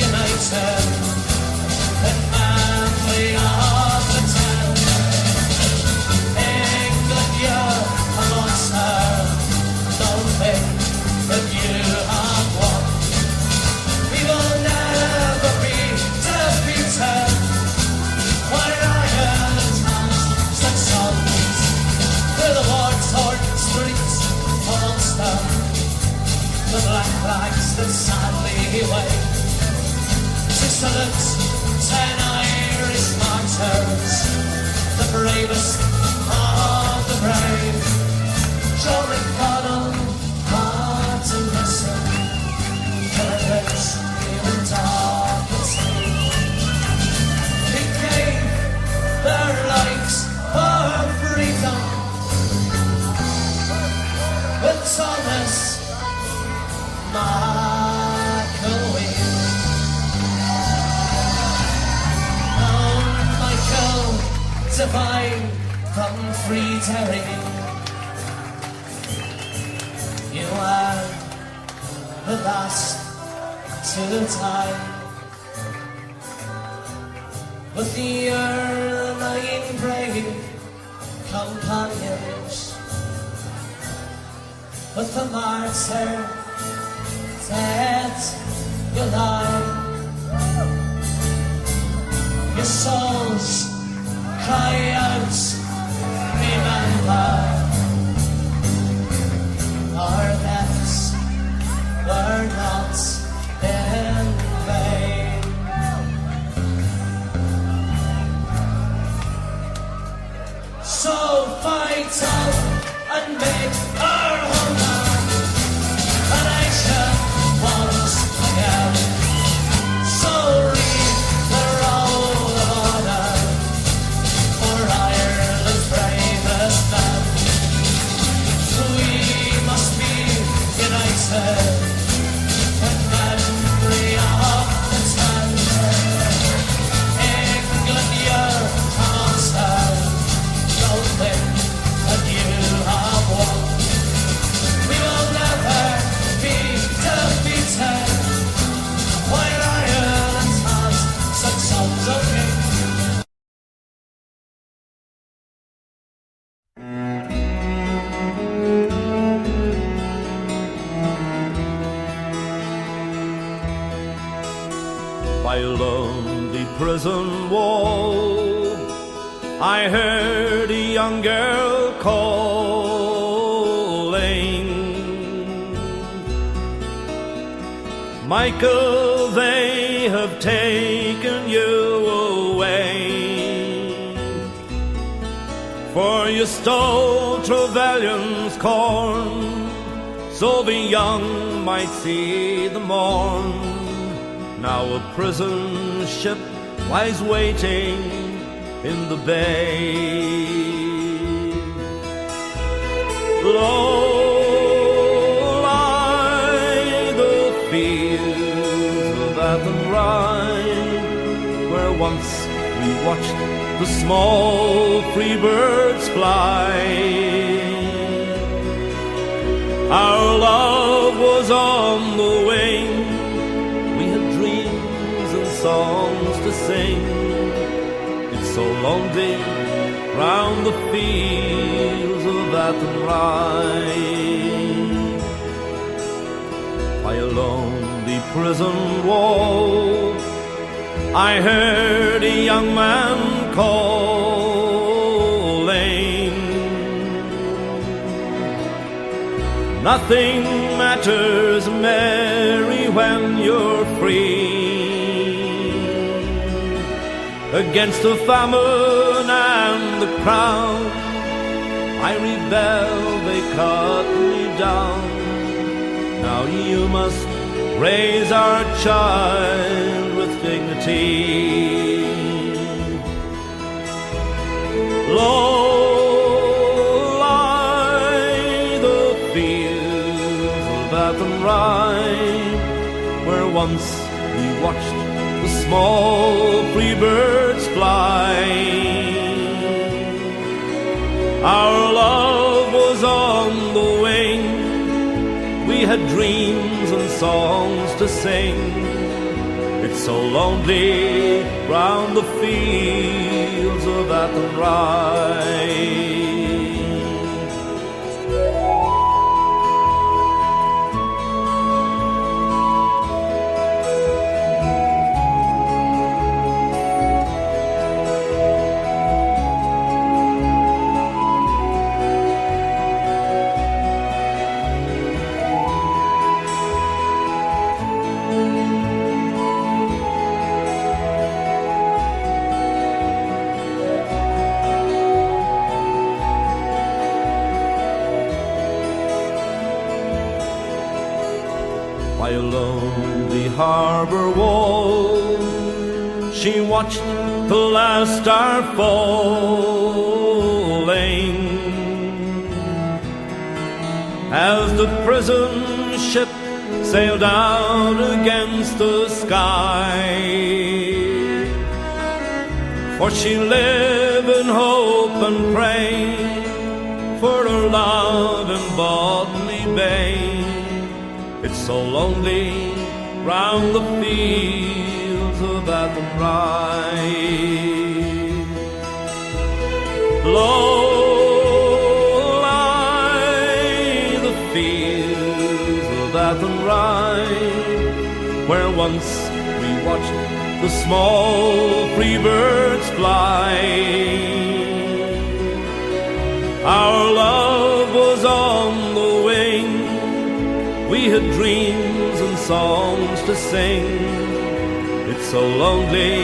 united and manly of the ten. England, you're a monster, don't think that you have won. We will never be defeated while Ireland has such songs. Through the war-torn streets of Ulster, the black flags that sadly wave to salute 10 Irish martyrs, the bravest of the brave. Joe McConnell, Martin Wilson, Phillips, even Dawkinson. They gave their lives for freedom. With Thomas McElwee, oh, Michael Devine from Freedery, you are the last to die. With the nine brave companions, with the martyr dead you lie. Your souls cry out, remember, our deaths were not in vain. So fight on and make our home a nation once again. by a lonely prison wall, I heard a young girl calling, Michael, they have taken you away, for you stole Trevelyan's corn, so the young might see the morn. Now a prison ship lies waiting in the bay. Low lie the fields of Athenry, where once we watched the small free birds fly. Our love was on the wing, we had dreams and songs to sing. It's so lonely round the fields of Athenry. By a lonely prison wall, I heard a young man calling. Nothing matters, Mary, when you're free. Against the famine and the crown, I rebelled, they cut me down. Now you must raise our child with dignity. Low lie the fields of Athenry, where once we watched the small free birds fly. Our love was on the wing, we had dreams and songs to sing. It's so lonely round the fields of Athenry. By a lonely harbour wall, she watched the last star falling, as the prison ship sailed out against the sky. For she lived in hope and pray for her love in Botany Bay. It's so lonely round the fields of Athenry. Low lie the fields of Athenry, where once we watched the small free birds fly. Our love was on the wing, we had dreams and songs to sing. It's so lonely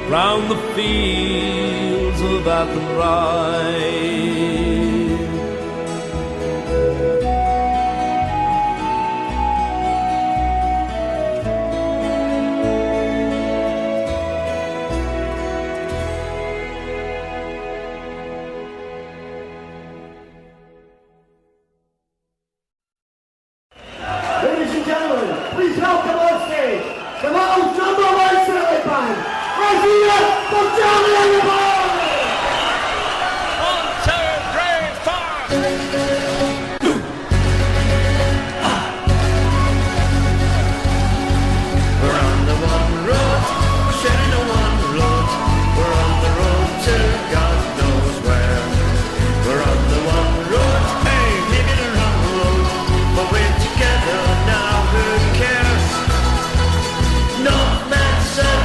round the fields of Athenry. Ladies and gentlemen, please welcome on stage the Little Jumbo Marcelli Band. Idea from Johnny and the Boys! 1, 2, 3, 4. We're on the one road, sharing the one road. We're on the road to God knows where. We're on the one road, hey, maybe the wrong road, but we're together now, who cares? No man said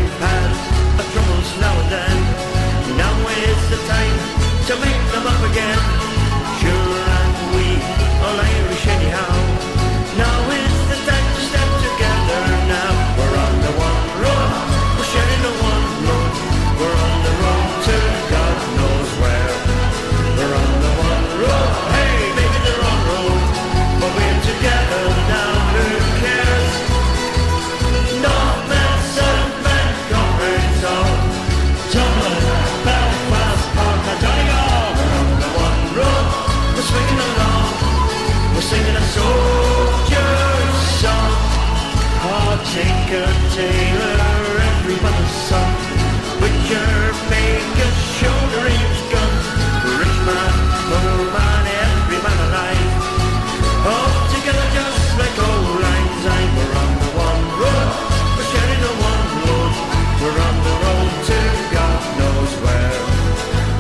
we've had our troubles now and then. Now is the time to make them up again. Sure, and we all Irish anyhow. Now is the time to step together now. We're on the one road, we're sharing the one road. We're on the road to God knows where. We're on the one road, hey, maybe the wrong road, but we're together now, who cares? Northmen, Southmen, comrades all, Dublin, Belfast, Cork and Donegal. We're on the one road, we're swinging along, we're singing a soldier's song. Oh, Tinker, Tailor, everybody's son, Butcher, Baker, shoulder each gun, rich man, poor man, every man alive, all together just like old lang syne. We're on the one road, we're sharing the one road, we're on the road to God knows where.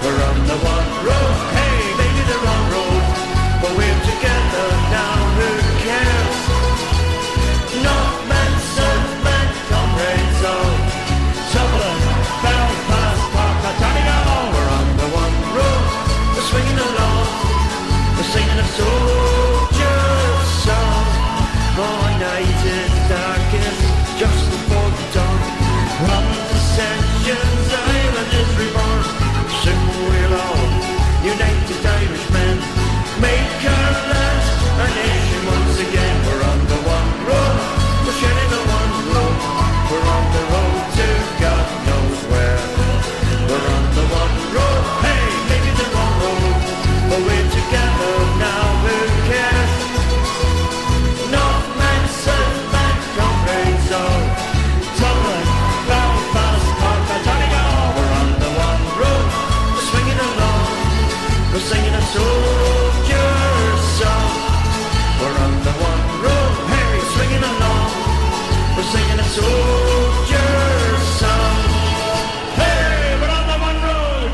We're on the one road, hey, maybe the wrong road, but we're together now, who cares? Northmen, Southmen, comrades all, Dublin, Belfast, Cork and Donegal. We're on the one road, we're swinging along, we're singing a soldier's song. Oh, night is darkest just before the dawn. From dissensions, Ireland is reborn. Soon we'll all, united Irishmen, make our land our nation once again. We're on the one road, we're sharing the one road, we're on the road to God knows where. We're on the one road, hey, maybe the wrong road, but we're together now, who cares? Northmen, Southmen, comrades all, Dublin, Belfast, Cork and Donegal. We're on the one road, we're swinging along, we're singing a soldier's song. We're on the one road, hey, we're swinging along, we're singing a soldier's song. Hey, we're on the one road.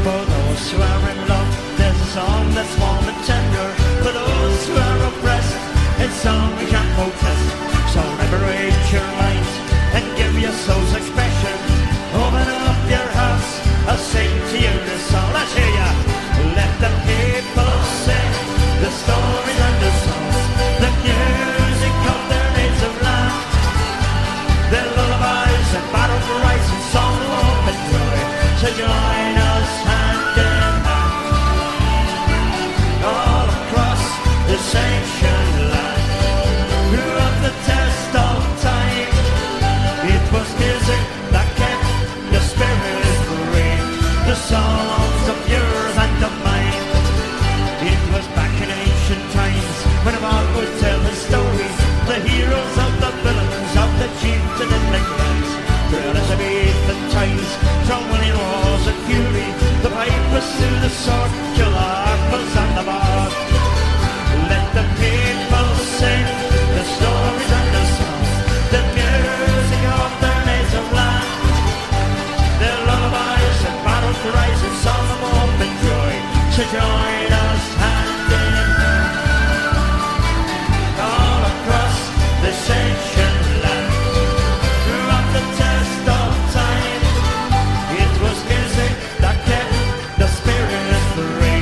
For those who are in love, there's a song that's warm and tender. For those who are oppressed, it's a song we can't protest. So liberate your mind and give your soul's expression. Open up your hearts, I'll sing to you this song. Let's hear ya. Let the people sing the stories and the songs, the music of their native land, their lullabies and battle cries and songs of hope and joy. So join us hand in hand all across this ancient land. Throughout the test of time, it was music that kept the spirit free. The songs of yours and of mine. It was back in ancient times when a man would tell his stories. The heroes of the villains, of the chieftain and the knights. Through Elizabethan times, from winning wars and fury, the pipers to the sword, kill the harpers and the bard. Let the people sing the stories and the songs, the music of their native land, their lullabies and battle cries and song of hope and joy. So join us hand in hand all across this ancient land. Throughout the test of time, it was music that kept the spirit free.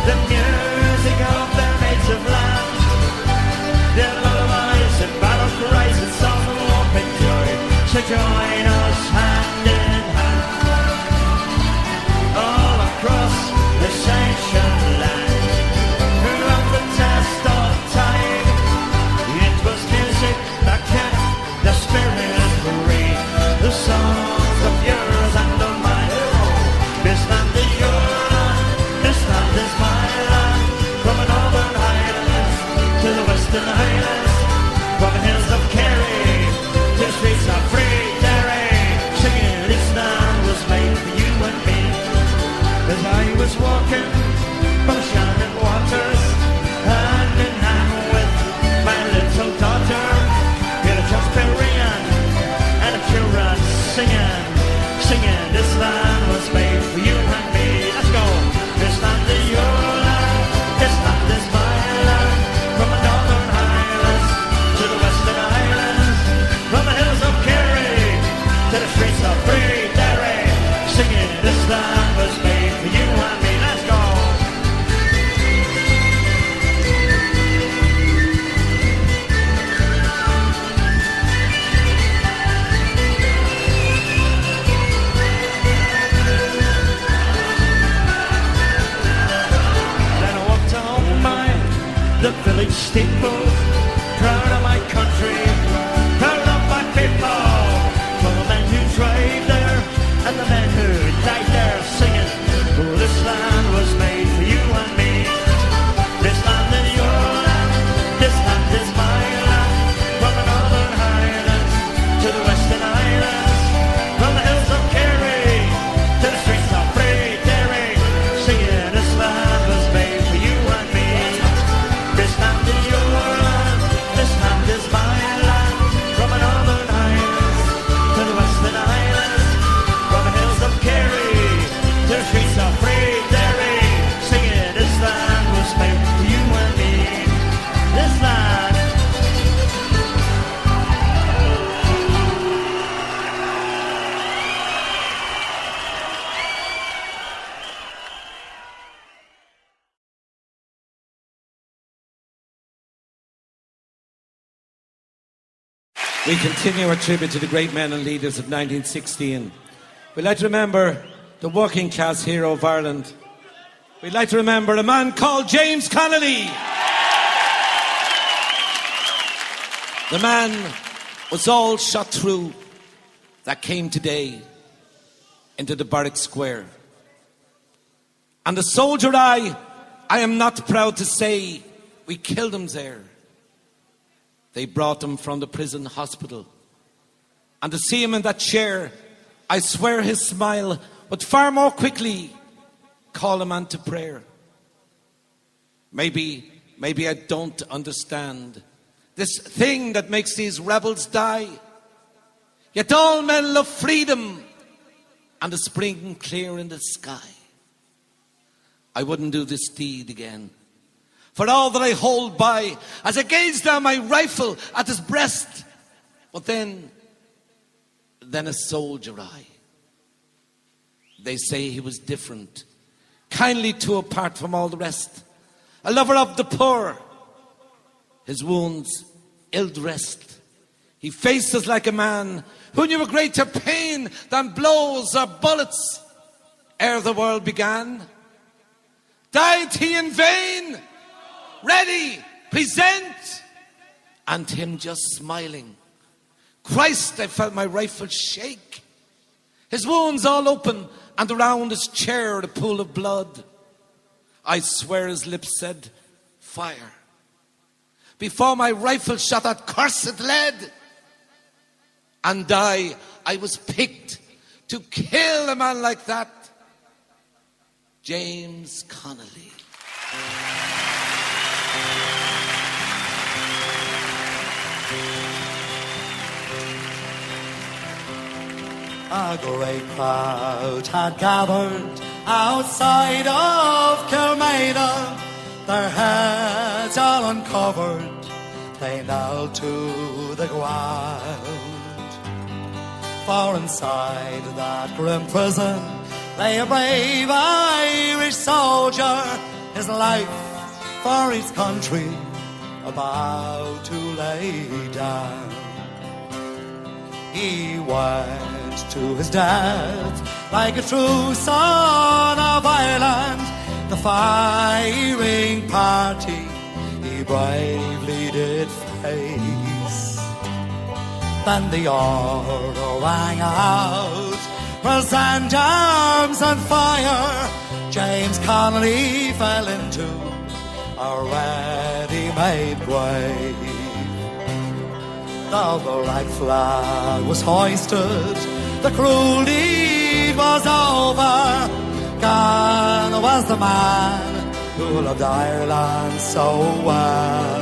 the music of their native land. Their lullabies and battle cries and songs of hope and joy. So join us hand in hand all across the sanctioned land. Throughout the test of time, it was music that kept the spirit free. The songs of yours and of mine. This land is your land, this land is my land. From the northern highlands to the western highlands, from the hills of Kerry to the streets of free Derry, singing this land was made for you and me. As I was walking from the shining waters, hand in hand with my little daughter, hear the church bell ringing and the children singing, singing. This land was made for you and me. Let's go. This land is your land, this land is my land. From the northern highlands to the western highlands, from the hills of Kerry to the streets of free Derry, singing. This land was made for you and me. Let's go. Then I walked on by the village steeple, proud of my country, proud of my people. For the men who drive there and the men who died there, singing, oh, this land was made for you and me. This land is your land, this land is my land. From the northern highlands to the western highlands, from the hills of Kerry to the streets of free Derry, singing, this land was made for you and me. This land is your land, this land is my land. From the northern highlands to the western highlands, from the hills of Kerry to the streets of free Derry, singing, this land was made for you and me. This land. We continue our tribute to the great men and leaders of 1916. We'd like to remember the working class hero of Ireland. We'd like to remember a man called James Connolly. The man was all shot through that came today into the Barrack Square. And the soldier I am not proud to say we killed him there. They brought him from the prison hospital. And to see him in that chair, I swear his smile would far more quickly call a man to prayer. Maybe I don't understand this thing that makes these rebels die. Yet all men love freedom and the spring clear in the sky. I wouldn't do this deed again for all that I hold by, as I gaze down my rifle at his breast. But then a soldier I. They say he was different, kindly too apart from all the rest, a lover of the poor, his wounds ill-dressed. He faced us like a man who knew a greater pain than blows or bullets ere the world began. Died he in vain? Ready, present, and him just smiling. Christ, I felt my rifle shake. His wounds all open, and around his chair a pool of blood. I swear his lips said, fire. Before my rifle shot at cursed lead. And I was picked to kill a man like that. James Connolly. A great crowd had gathered outside of Kilmainham, their heads all uncovered, they knelt to the ground. For inside that grim prison lay a brave Irish soldier, his life for his country about to lay down. He went to his death like a true son of Ireland. The firing party he bravely did face. Then the order rang out, present arms and fire. James Connolly fell into a ready-made grave. Though the red flag was hoisted, the cruel deed was over. Gone was the man who loved Ireland so well.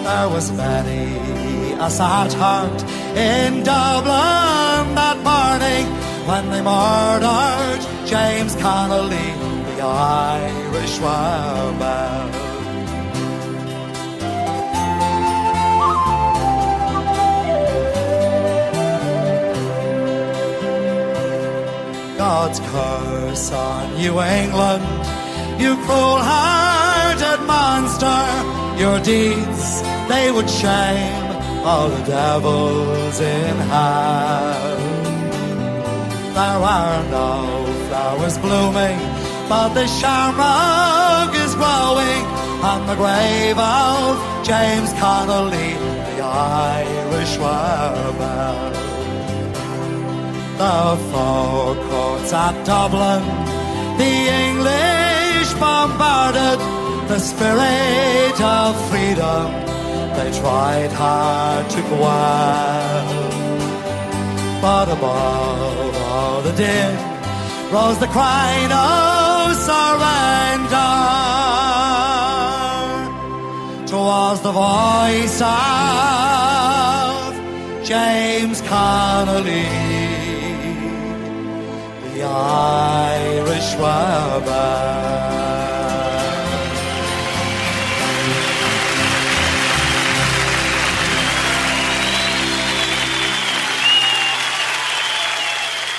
There was many a sad heart in Dublin that morning when they murdered James Connolly, the Irish rebel. God's curse on New England, you cruel-hearted monster. Your deeds, they would shame all the devils in hell. There are no flowers blooming, but the shamrock is growing on the grave of James Connolly, the Irish rebel. The four courts at Dublin, the English bombarded the spirit of freedom. They tried hard to quell, but above all the din rose the cry, no surrender. 'Twas the voice of James Connolly, the Irish rebel.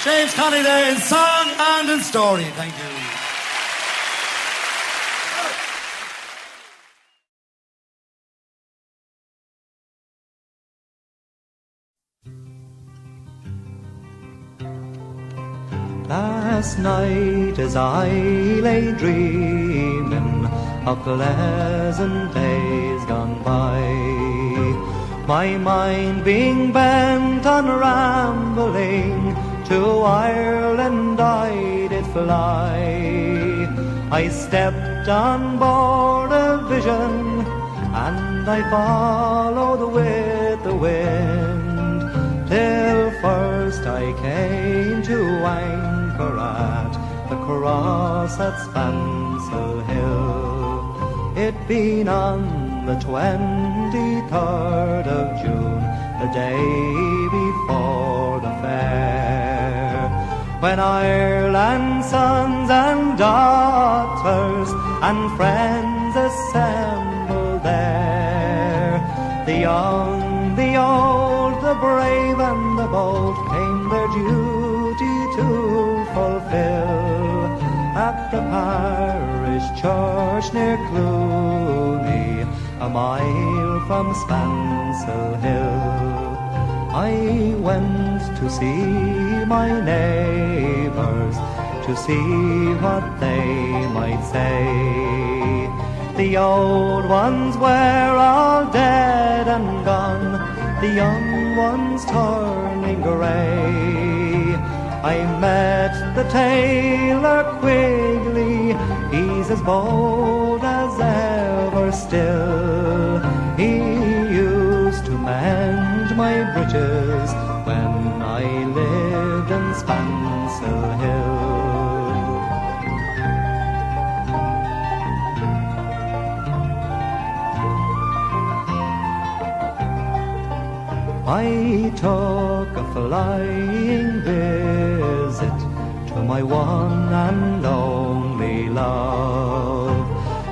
James Connolly there in song and in story. Thank you. Last night as I lay dreaming of pleasant days gone by, my mind being bent on rambling, to Ireland I did fly. I stepped on board a vision, and I followed with the wind, till first I came to anchor at the cross at Spansel Hill. It being on the 23rd of June, the day before the fair, when Ireland's sons and daughters and friends assembled there. The young, the old, the brave and the bold came their duty to fulfill at the parish church near Clooney, a mile from Spansel Hill. I went to see my neighbours, to see what they might say. The old ones were all dead and gone, the young ones turning grey. I met the tailor Quigley, he's as bold as ever still. He used to mend my breeches when I lived in Spansel Hill. I took a flying visit to my one and only love.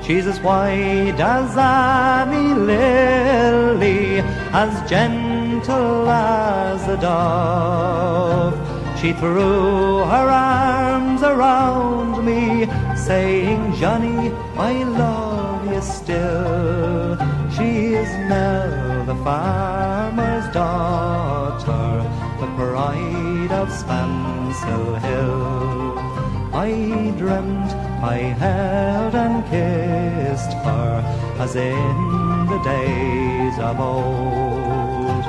She's as white as any lily, as gentle as a dove. She threw her arms around me, saying, Johnny, I love you still. She is Nell, the farmer's daughter, the pride of Spancel Hill. I dreamt I held and kissed her as in the days of old,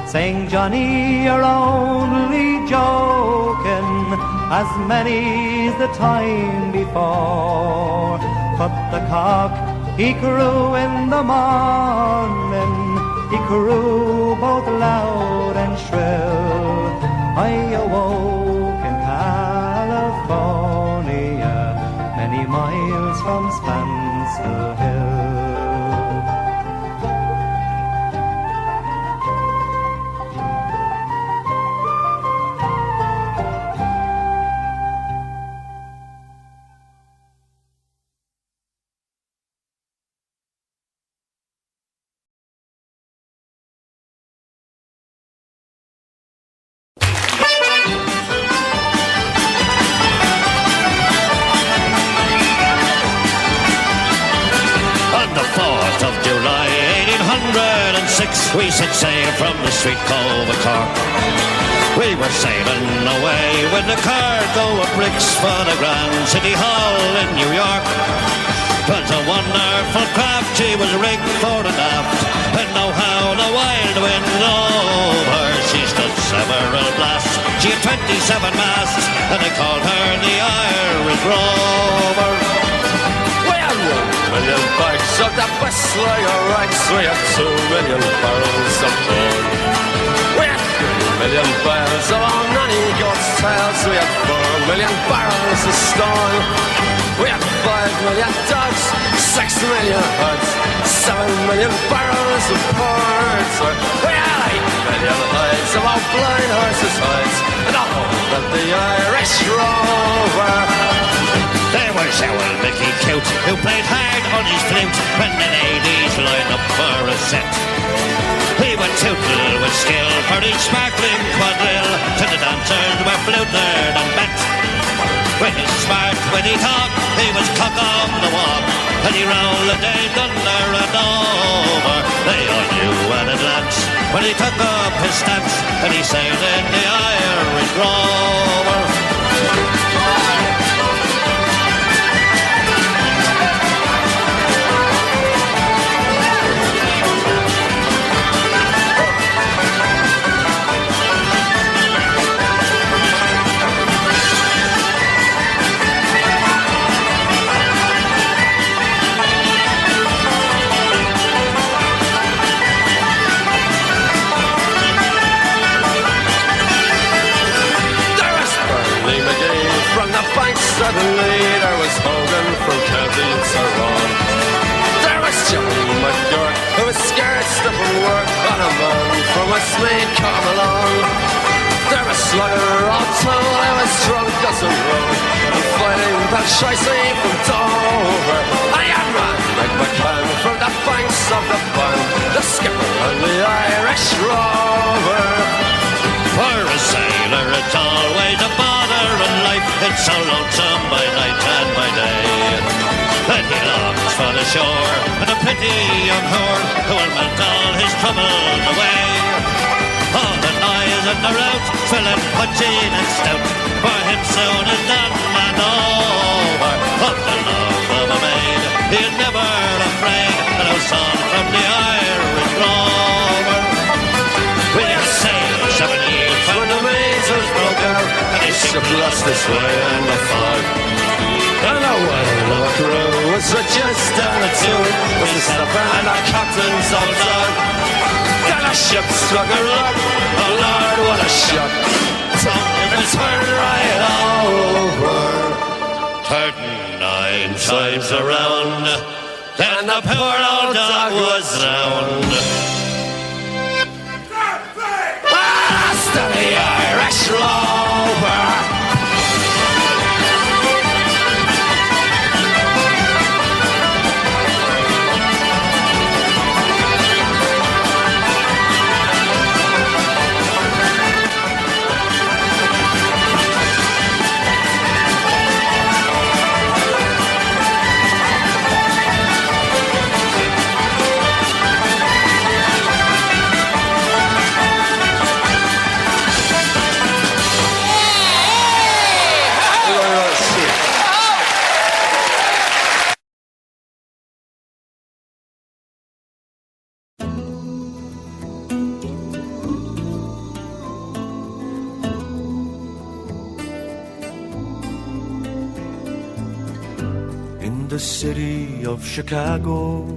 saying, Johnny, you're only joking, as many's the time before. But the cock, he crew in the morning, he crew both loud and shrill. I awoke in California, many miles from Spancel Hill. We set sail from the sweet cove of Cork. We were sailing away with the cargo of bricks for the Grand City Hall in New York. 'Twas a wonderful craft, she was rigged fore and aft, and know how the wild wind over. She stood several blasts, she had 27 masts, and they called her the Irish Rover. We had 1 million bags of the best lager rights. We had 2 million barrels of corn. We had 3 million bales of our nanny goat's tails. We had 4 million barrels of stone. We had 5 million dogs, 6 million herds, 7 million barrels of ports. We had 8 million hides of our blind horses' hides, and the whole of the Irish Rover. There was old Mickey Cute, who played hard on his flute when the ladies lined up for a set. He would tootle with skill for each sparkling quadrille, till the dancers were fluted and bent. When he smart, when he talked, he was cock on the walk, and he rolled the day under and over. They all knew at a glance when he took up his stance, and he sailed in the Irish Rover. Suddenly there was Hogan from County Tyrone. There was Johnny McGurk, who was scared stiff of work, and a man from Westmeath come along. There was Slugger O'Toole, who was drunk as a road, and fighting that shicey from Dover. And a man like McCann from the banks of the Bann, the skipper on the Irish Rover. For a sailor it's always a bother in life, it's so lonesome by night and by day. Then he longs for the shore and a pretty young whore who will melt all his troubles away. All the noise and the rout, filling punching and stout, for him soon is done and over. Of the love of a maid, he is never afraid, and a son from the Irish Rover. With your sail 7 years when the mainsails broke out, and his ship lost its way in the fog. And the whale of a crew was reduced down to 2, with the skipper and the captain's old dog. Then the ship struck a rock, oh Lord, what a shock. It turned right over, turning 9 times around, then the poor old dog was drowned. The Irish Rover. the city of Chicago,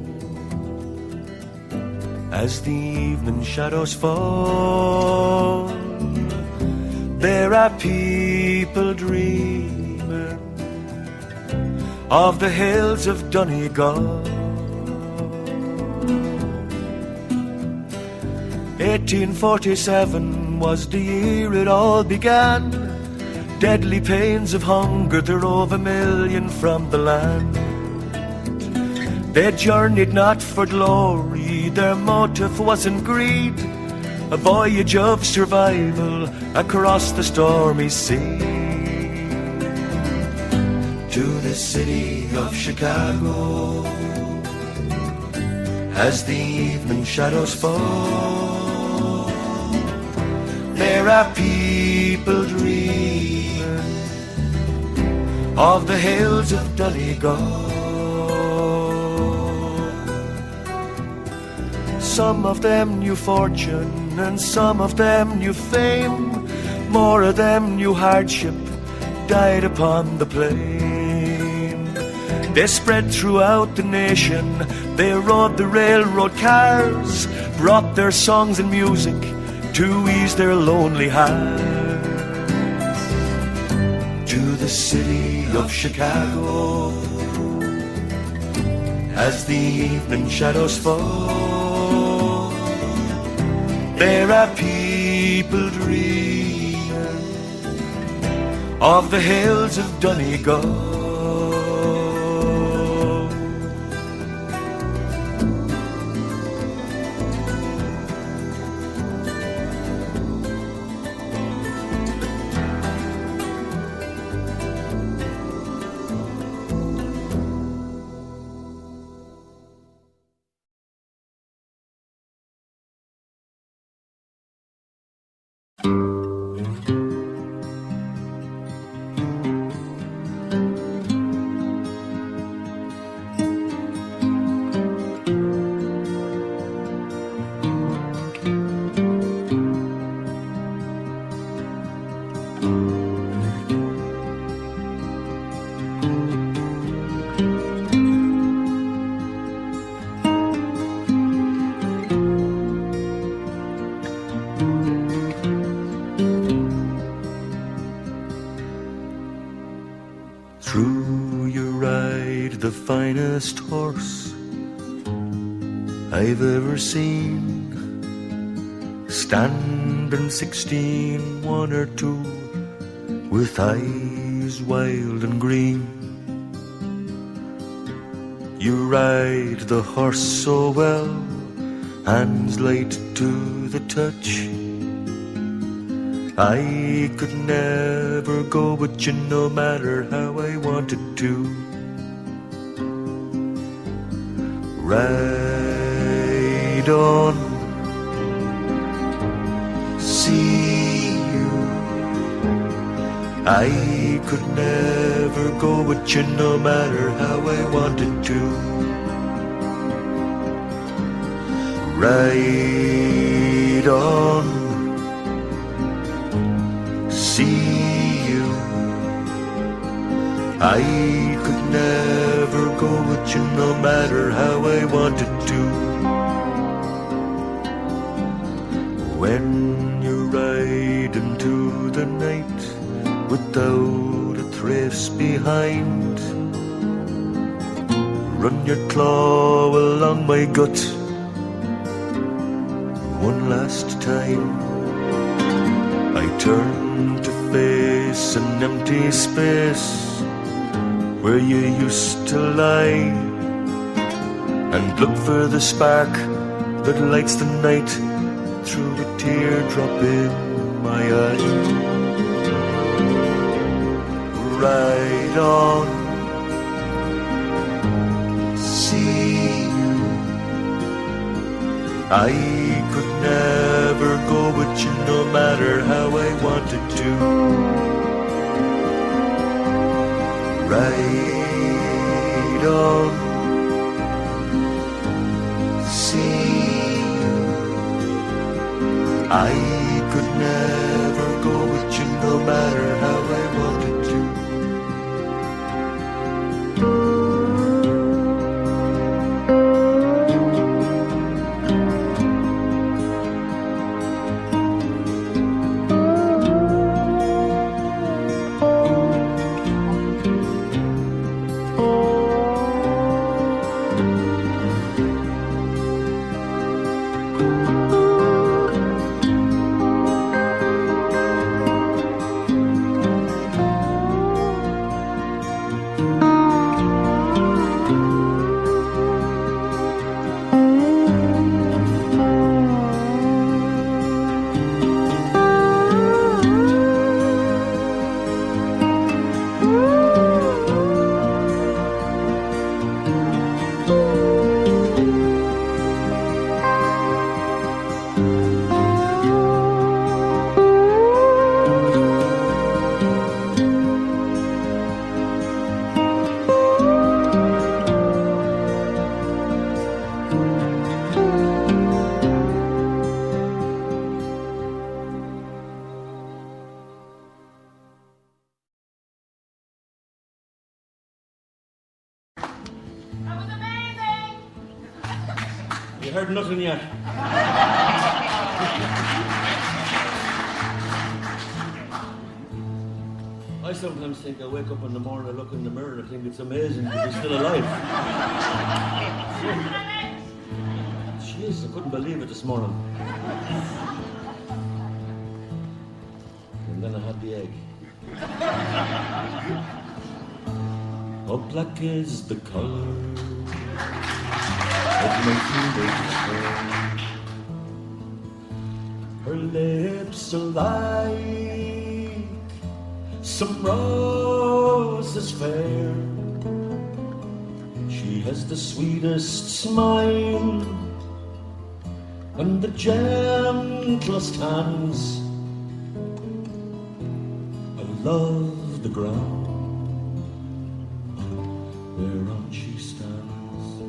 as the evening shadows fall, there are people dreaming of the hills of Donegal. 1847 was the year it all began. Deadly pains of hunger drove 1 million from the land. They journeyed not for glory, their motive wasn't greed, a voyage of survival across the stormy sea. To the city of Chicago, as the evening shadows fall, there are people dreaming of the hills of Donegal. Some of them knew fortune and some of them knew fame. More of them knew hardship, died upon the plain. They spread throughout the nation, they rode the railroad cars, brought their songs and music to ease their lonely hearts. To the city of Chicago, as the evening shadows fall, there are people dreaming of the hills of Donegal. Through you ride the finest horse I've ever seen, standing 16, 1 or 2, with eyes wild and green. You ride the horse so well, hands light to the touch. I could never go with you no matter how I wanted to. Ride on, see you. I could never go with you no matter how I wanted to. Ride on, see you. I could never go with you no matter how I wanted to. When you ride into the night without a trace behind, run your claw along my gut one last time. I turn to face an empty space where you used to lie, and look for the spark that lights the night through a teardrop in my eye. Ride on, see you. I could never go with you no matter how I wanted to. Ride on, see you. I could never go with you no matter how I wanted to. You heard nothing yet. I sometimes think I wake up in the morning, I look in the mirror, and I think it's amazing to be still alive. Jeez, I couldn't believe it this morning. And then I had the egg. Oh, black is the color of my fingers' hair. Her lips are like some roses fair. She has the sweetest smile and the gentlest hands. I love the ground whereon she stands.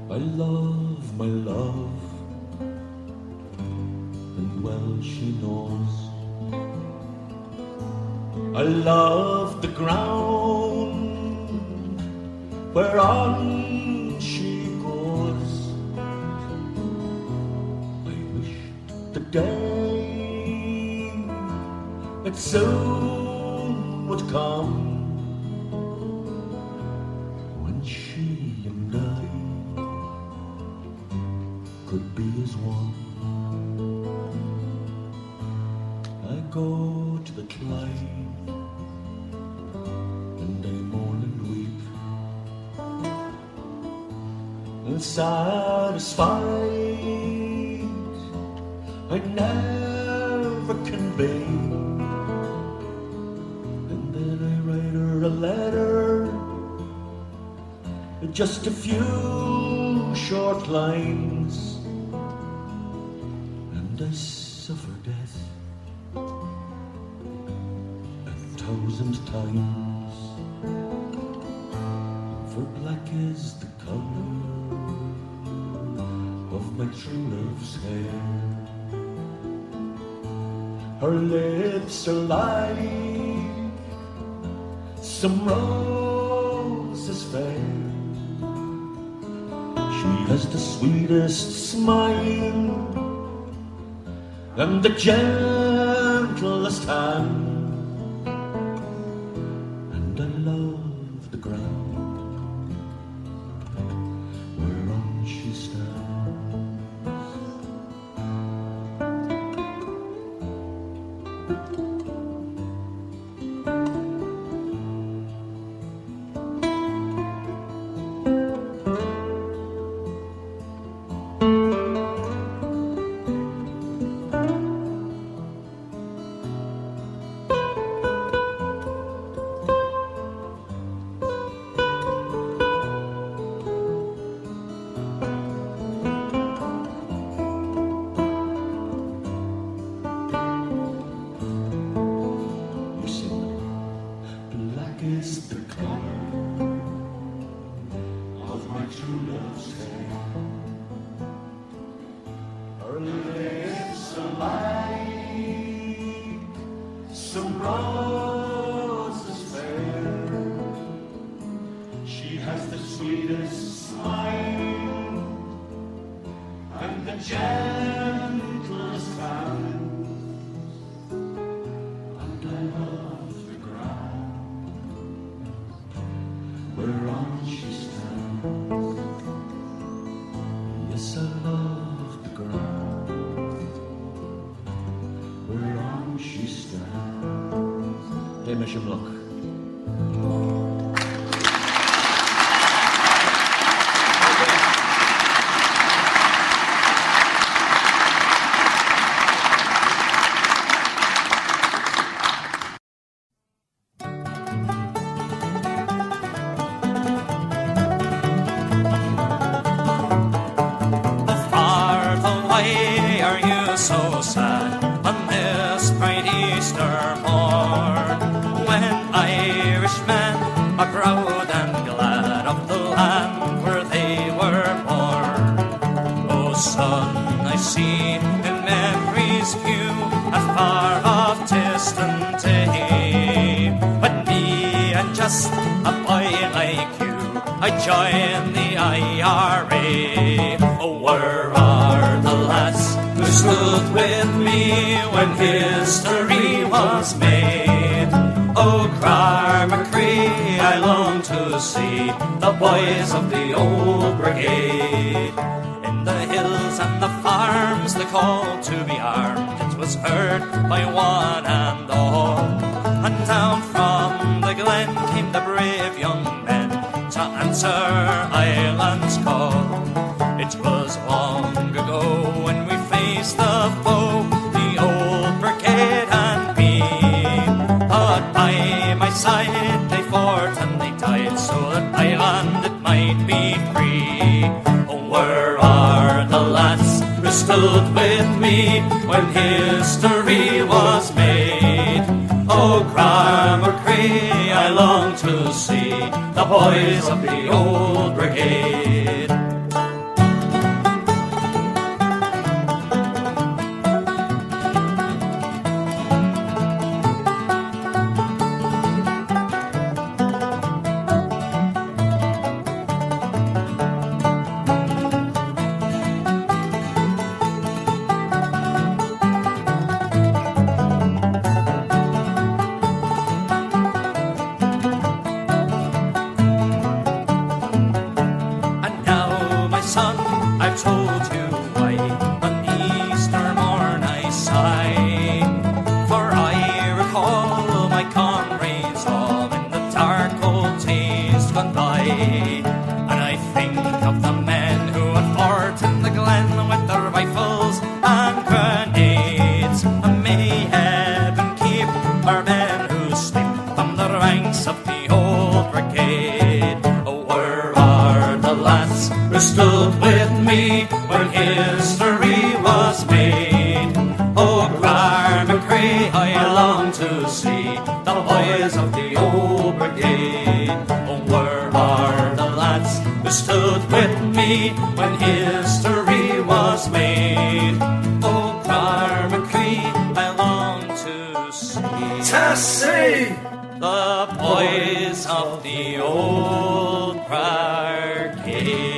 I love my love, and well she knows. I love the ground whereon she goes. I wish the day that soon would come when she and I could be as one. I go to the Clyde and I mourn and weep, and satisfied I never can be. And then I write her a letter, just a few short lines, and I suffer death 1,000 times. For black is the color of my true love's hair. Her lips are like some roses fair. She has the sweetest smile and the gentlest hand. And I love the ground whereon she stands. Just a boy like you I joined the IRA. Oh, where are the lads who stood with me when history was made? Oh, Carmacree, I long to see the boys of the old brigade. In the hills and the farms, the call to be armed, it was heard by one and all. And down from the glen came the brave young men to answer Ireland's call. It was long ago when we faced the foe, the old brigade and me. But by my side they fought and they died so that Ireland it might be free. Oh, where are the lads who stood with me when history was made? Oh, Carmacree, I long to see the boys of the old brigade. I've told you why on Easter morn I sigh, for I recall my comrades all in the dark old days gone by, and I think of the men who had fought in the glen with their rifles and grenades, and may heaven keep our men who sleep from the ranks of the old brigade. Oh, where are the lads who stood with me when history was made? Oh, Carmacree, I long to see the boys of the old brigade. Oh, where are the lads who stood with me when history was made? Oh, Carmacree, I long to see the boys of the old brigade.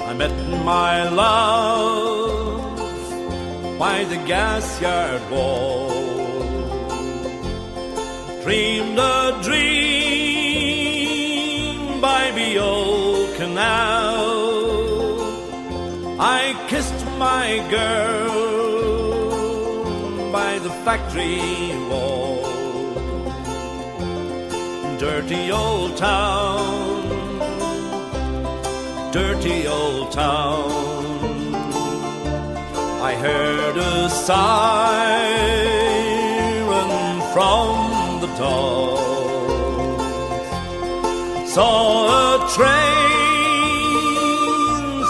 I met my love by the gas yard wall, dreamed a dream by the old canal. I kissed my girl by the factory wall. Dirty old town, dirty old town. I heard a siren from the top, saw a train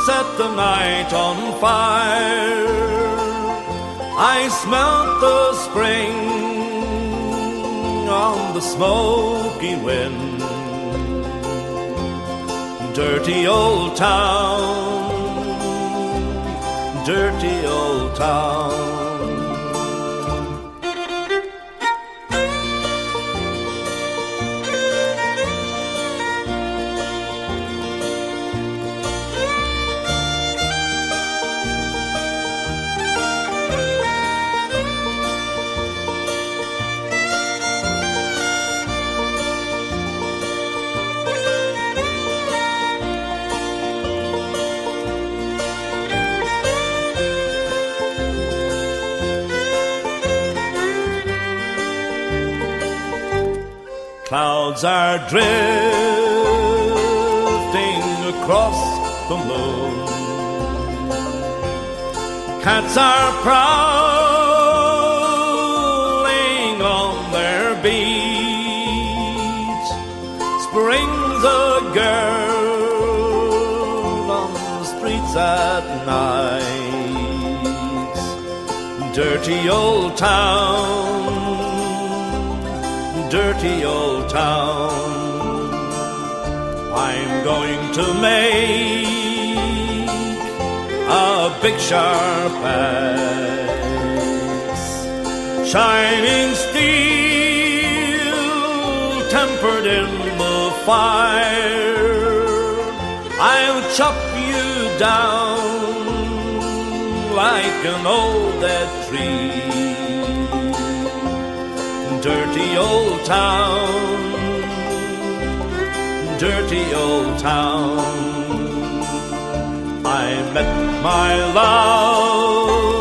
set the night on fire. I smelt the spring on the smoky wind. Dirty old town, dirty old town. Clouds are drifting across the moon. Cats are prowling on their beat. Spring's a girl on the streets at night. Dirty old town, dirty old town. I'm going to make a big sharp axe, shining steel, tempered in the fire. I'll chop you down like an old dead tree. Dirty old town, dirty old town. I met my love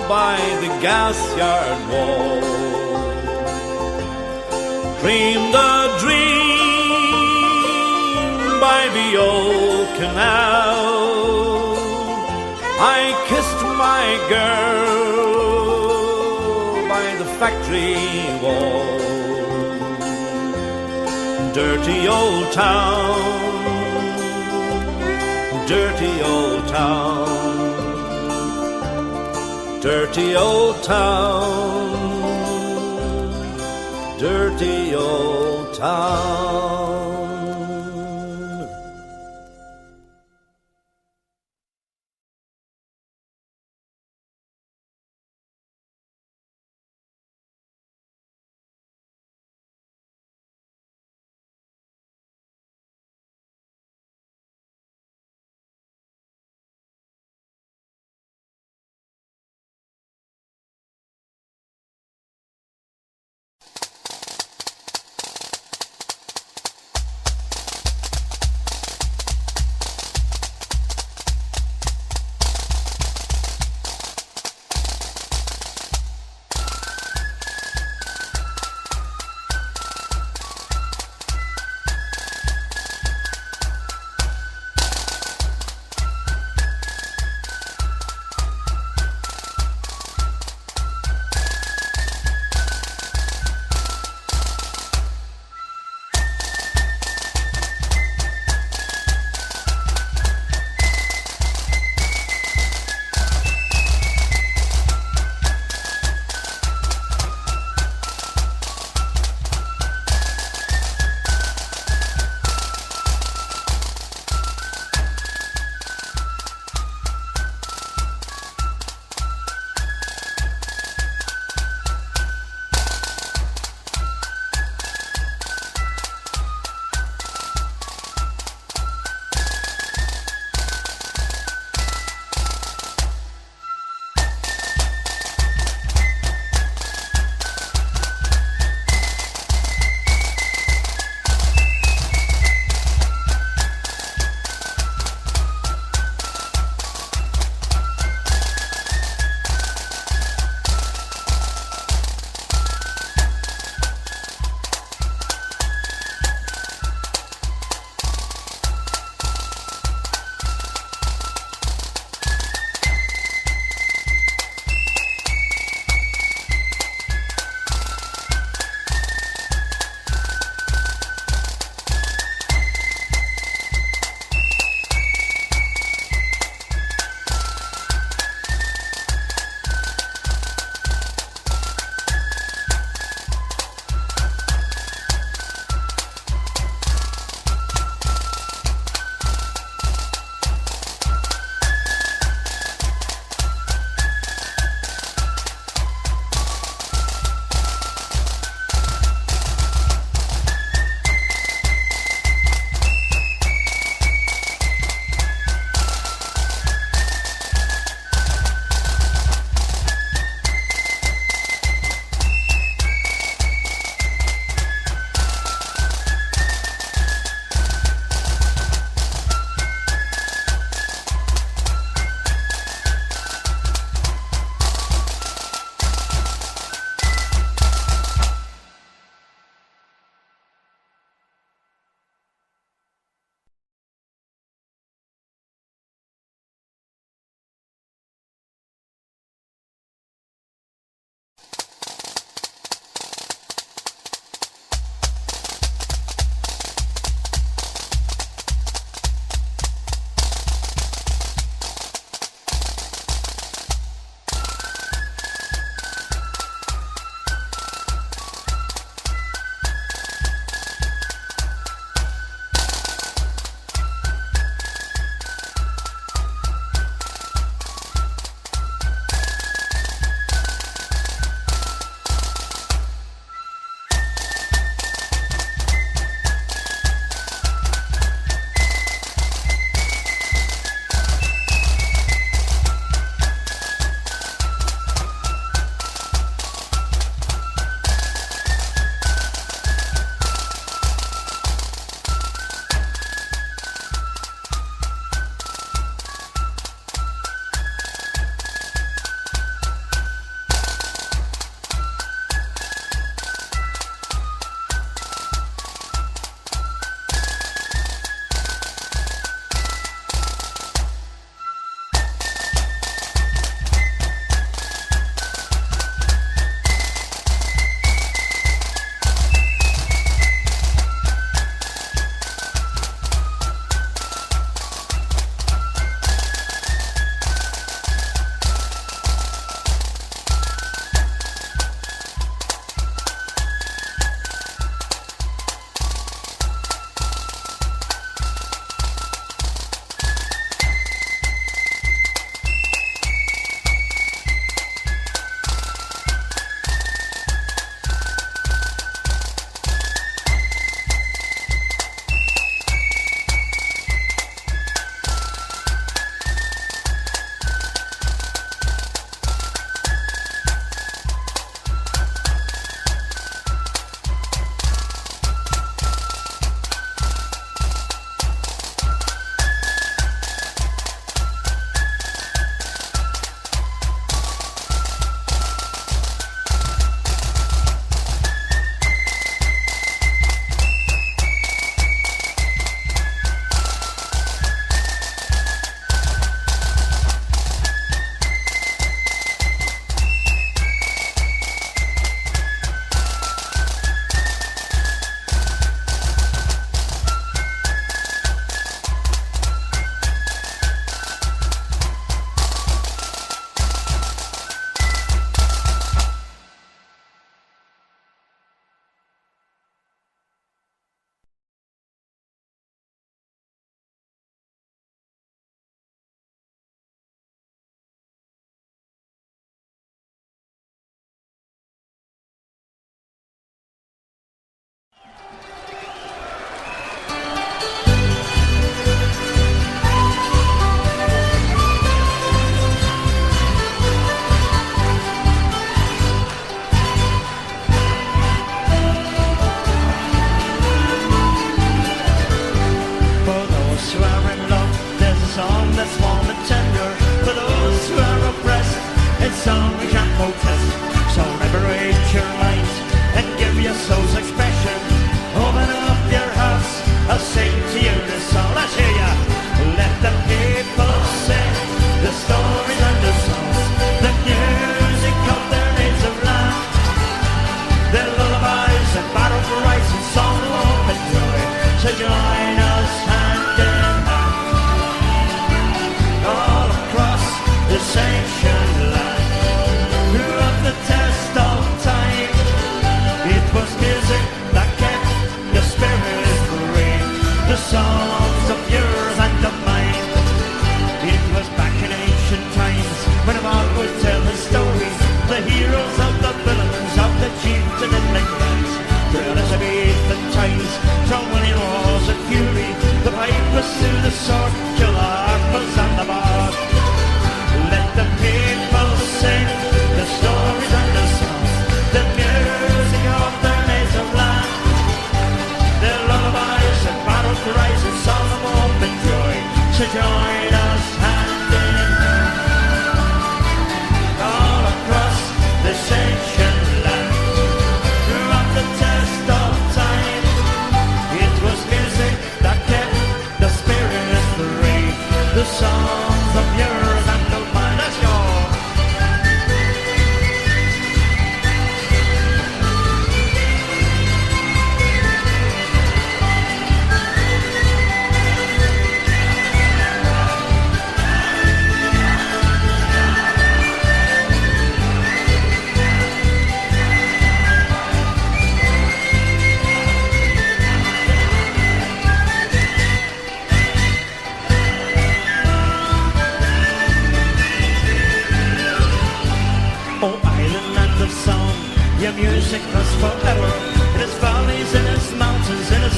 by the gas yard wall, dreamed a dream by the old canal. I kissed my girl by the factory wall. Dirty old town, dirty old town, dirty old town, dirty old town.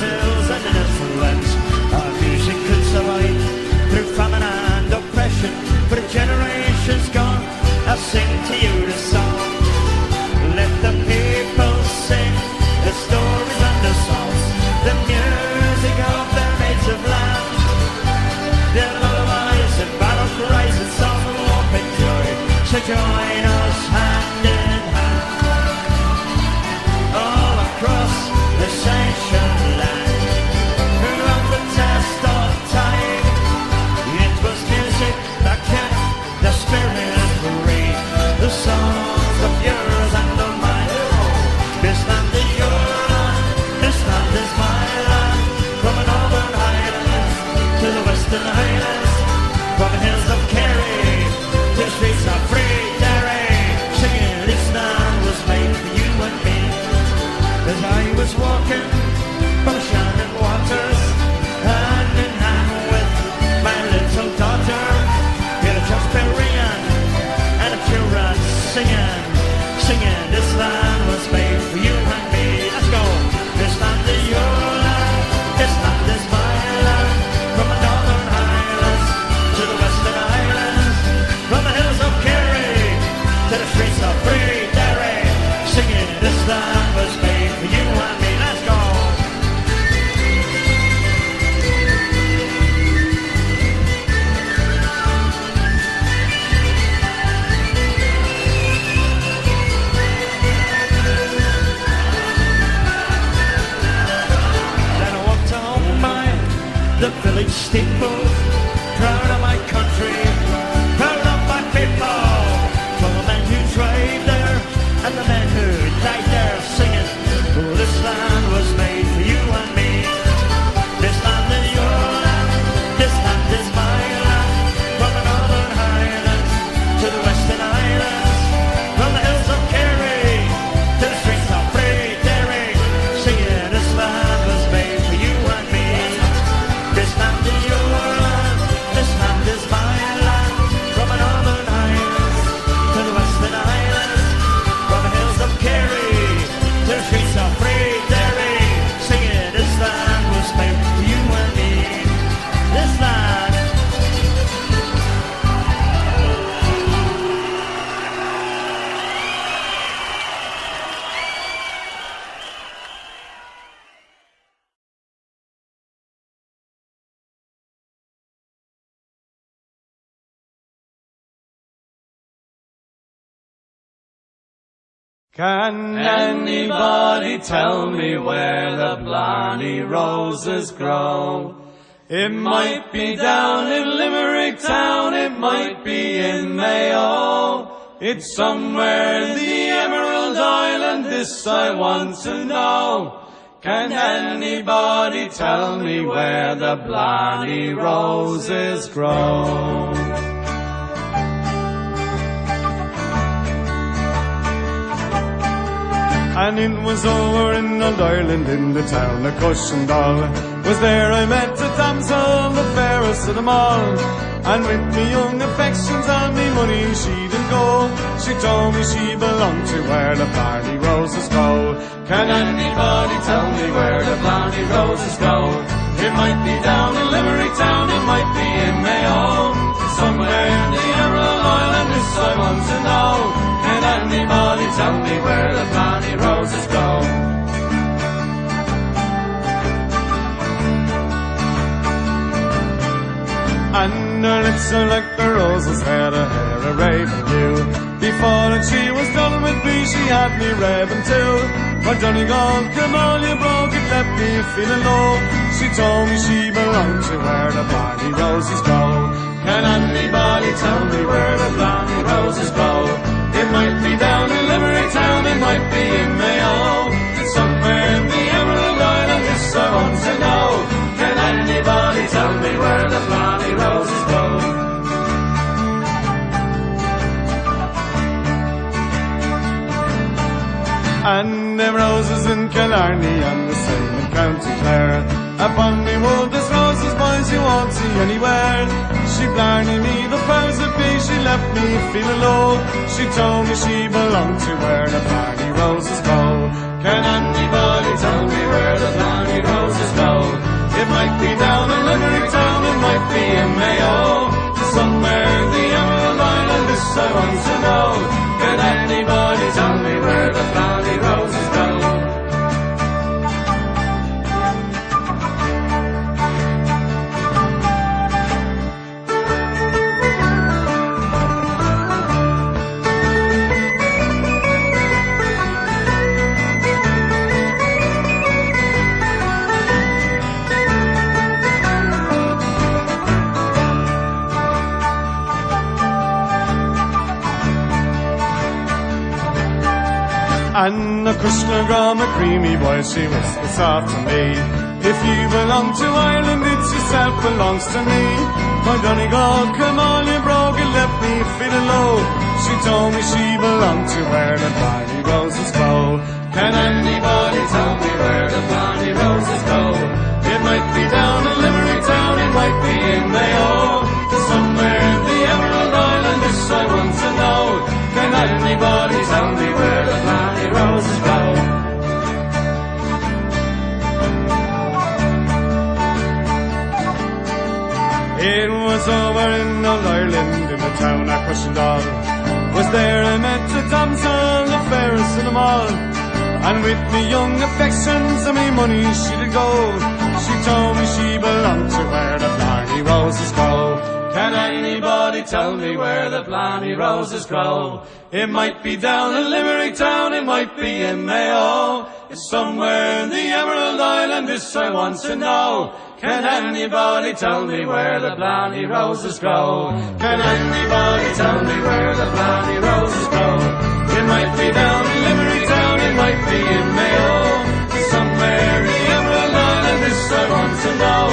hills and innocent lands. Our music could survive through famine and oppression. For generations gone, I'll sing to you this song. Let the people sing the stories and the songs, the music of their native land. Their lullabies and battle cries and songs of hope and joy. So join us hand in hand all across the sanctioned land. Throughout the test of time, it was music that kept the spirit free. The songs of yours and of mine. This land is your land, this land is my land. From the northern highlands to the western highlands, from the hills of Kerry to the streets of free Derry, singing this land was made for you and me. As I was walking from shining waters, hand in hand with my little daughter, hear a church bell ringing and a children singing, singing. This land was made for you and me. Let's go. This land is your land, this land is my land. From the northern highlands to the western highlands, from the hills of Kerry to the streets of free Derry, singing. This land was made for you and me. Let's go. Then I walked home by the village steeple, proud of my country, proud of my people. For the men who tried there and the men who died there, singing, oh, this land was made for you and me. This land is your land, this land is my land. From the northern highlands to the western highlands, from the hills of Kerry to the streets of free Derry, singing, this land was made for you and me. This land is your land, this land is my land. From the northern highlands to the western highlands, from the hills of Kerry to the streets of free Derry, singing, this land was made for you and me. This land. Can anybody tell me where the Blarney roses grow? It might be down in Limerick town, it might be in Mayo. It's somewhere in the Emerald Island, this I want to know. Can anybody tell me where the Blarney roses grow? And it was over in Old Ireland in the town of Cushendall. Was there I met a damsel, the fairest of them all. And with me young affections and me money she did go. She told me she belonged to where the Blarney roses grow. Can anybody tell me where the Blarney roses grow? It might be down in Limerick town, it might be in Mayo. Somewhere in the Emerald Island, this I want to know. Can anybody tell me where the Blarney roses grow? And her lips are like the roses, had her hair a raven hue. Before that she was done with me, she had me raving too. But Donegal, come on, you broke it, left me feeling low. She told me she belonged to where the Blarney roses grow. Can anybody tell me where the Blarney roses grow? It might be down in Limerick town, it might be in Mayo. Somewhere in the Emerald Island, this I want to know. Can anybody tell me where the Blarney roses grow? And them roses in Killarney and the same in County Clare. Upon me wood there's roses, boys, you won't see anywhere. She Blarney me the powers that be, she left me feeling low. She told me she belonged to where the Blarney roses go. Can anybody tell me where the Blarney roses go? And a Krishna Gram, a creamy boy, she whispered soft to me. If you belong to Ireland, it yourself belongs to me. My Donegal, come on, you brogue, and let me feel it low. She told me she belonged to where the bonny roses grow. Can anybody tell me where the bonny roses go? It might be down in Limerick town, it might be in Mayo. Somewhere in the Emerald Island, this I want to know. Can anybody tell me where the bonny roses grow? It was over in Old Ireland, in the town of Cushendall. Was there I met a damsel, the fairest of them all. And with me young affections and me money she did go. She told me she belonged to where the blarney roses grow. Can anybody tell me where the blarney roses grow? It might be down in Limerick town, it might be in Mayo. It's somewhere in the Emerald Island, this I want to know. Can anybody tell me where the blarney roses grow? Can anybody tell me where the blarney roses grow? It might be down in Limerick town, it might be in Mayo. Somewhere in the Emerald Island, this I want to know.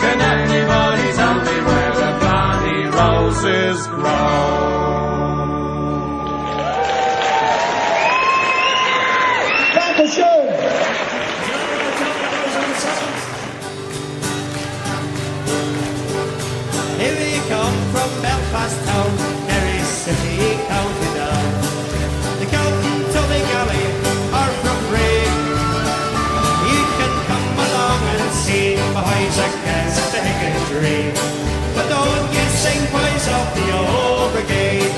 Can anybody tell me where the blarney roses grow? Here we come from Belfast town, Derry City, County Down. The County Tully Galley are from Bray. You can come along and see boys against the Hickory. But don't you sing boys of the old brigade.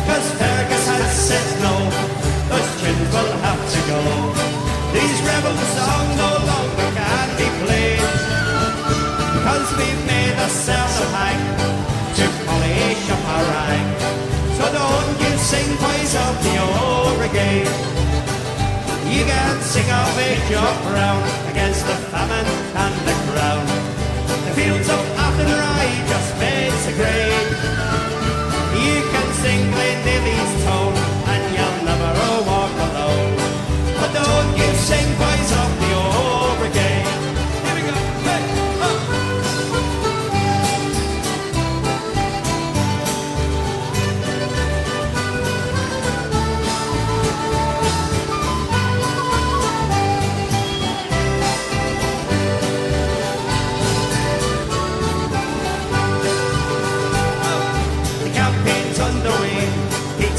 'Cause Fergus has said no, those tunes will have to go. These rebel songs no longer can be played. 'Cause we've made ourselves a hang to polish up our rank. So don't you sing boys of the old brigade. You can sing our wage your crown against the famine and the crown. The fields of Athenry just made so great. You can sing Glendavy's tone and you'll never walk alone. But don't you sing boys of the old brigade. Here we go. Hey, up.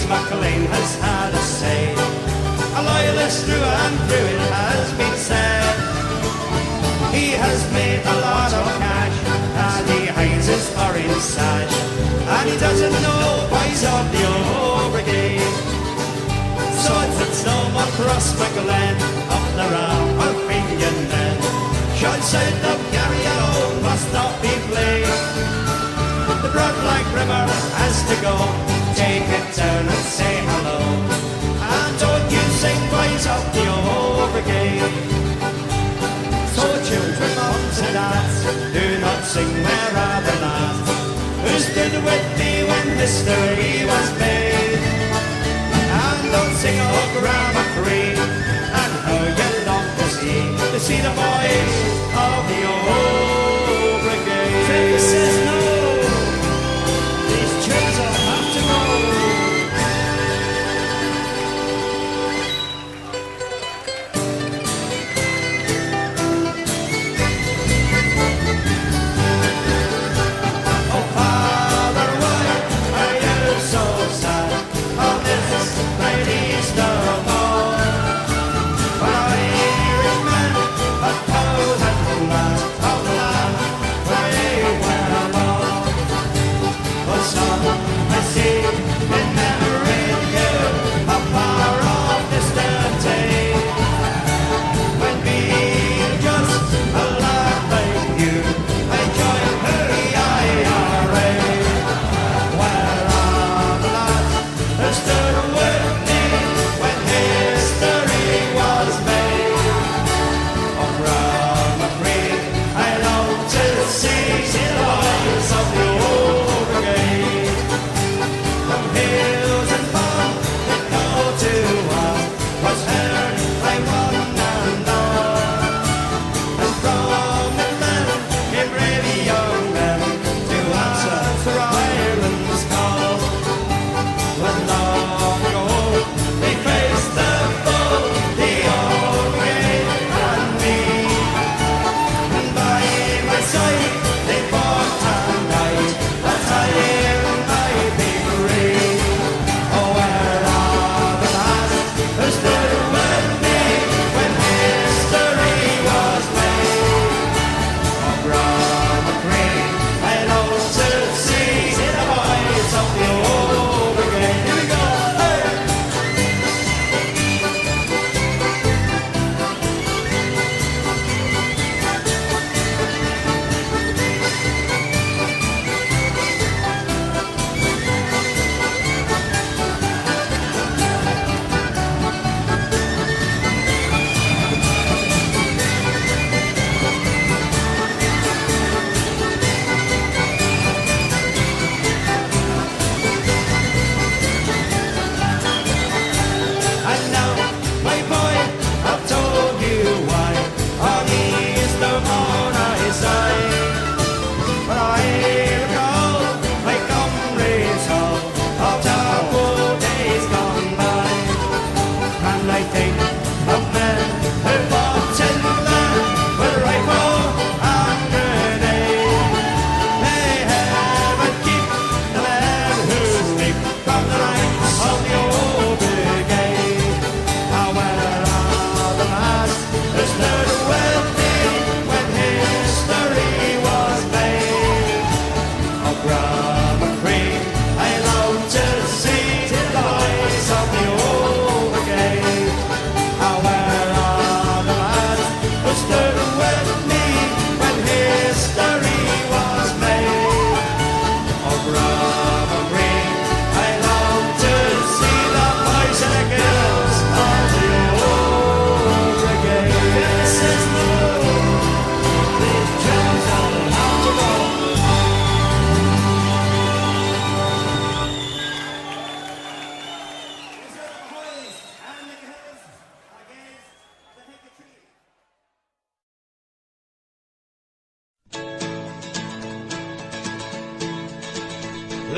McLean has had a say. A loyalist through and through, it has been said. He has made a lot of cash and he hides his orange sash. And he doesn't know boys of the old brigade. So it's no more cross McLean up the round or Finian men. Shot south of Gary alone must not be played. The broad black river has to go. Take it down and say hello. And don't you sing boys of the old brigade. So children, moms and dads, do not sing where are the lads who stood with me when history was made. And don't sing old Grandma Cree and how you long to see the boys of the old brigade. Fergus says no. These tunes will have to go. Oh, Father, why are you so sad on this great Easter morn? For our Irishmen, a thousand lads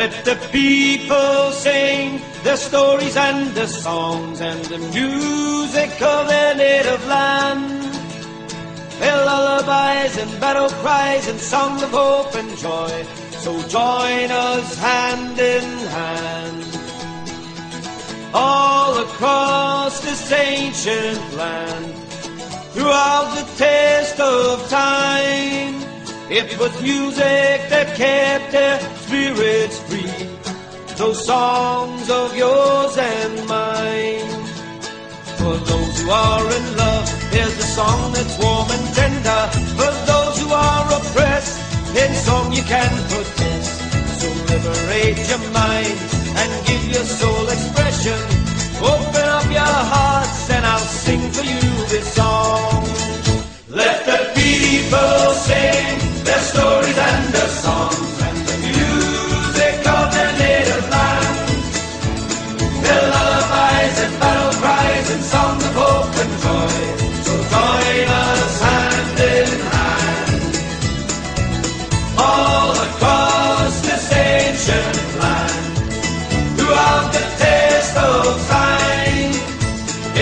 Let the people sing their stories and their songs and the music of their native land. Their lullabies and battle cries and songs of hope and joy. So join us hand in hand. All across this ancient land, throughout the taste of time, it was music that kept their spirits free. Those songs of yours and mine. For those who are in love, here's a song that's warm and tender. For those who are oppressed, in song you can protest. So liberate your mind and give your soul expression. Open up your hearts and I'll sing for you this song. Let the people sing their stories and their songs and the music of their native land. Their lullabies and battle cries and songs of hope and joy. So join us hand in hand. All across this ancient land, throughout the taste of time,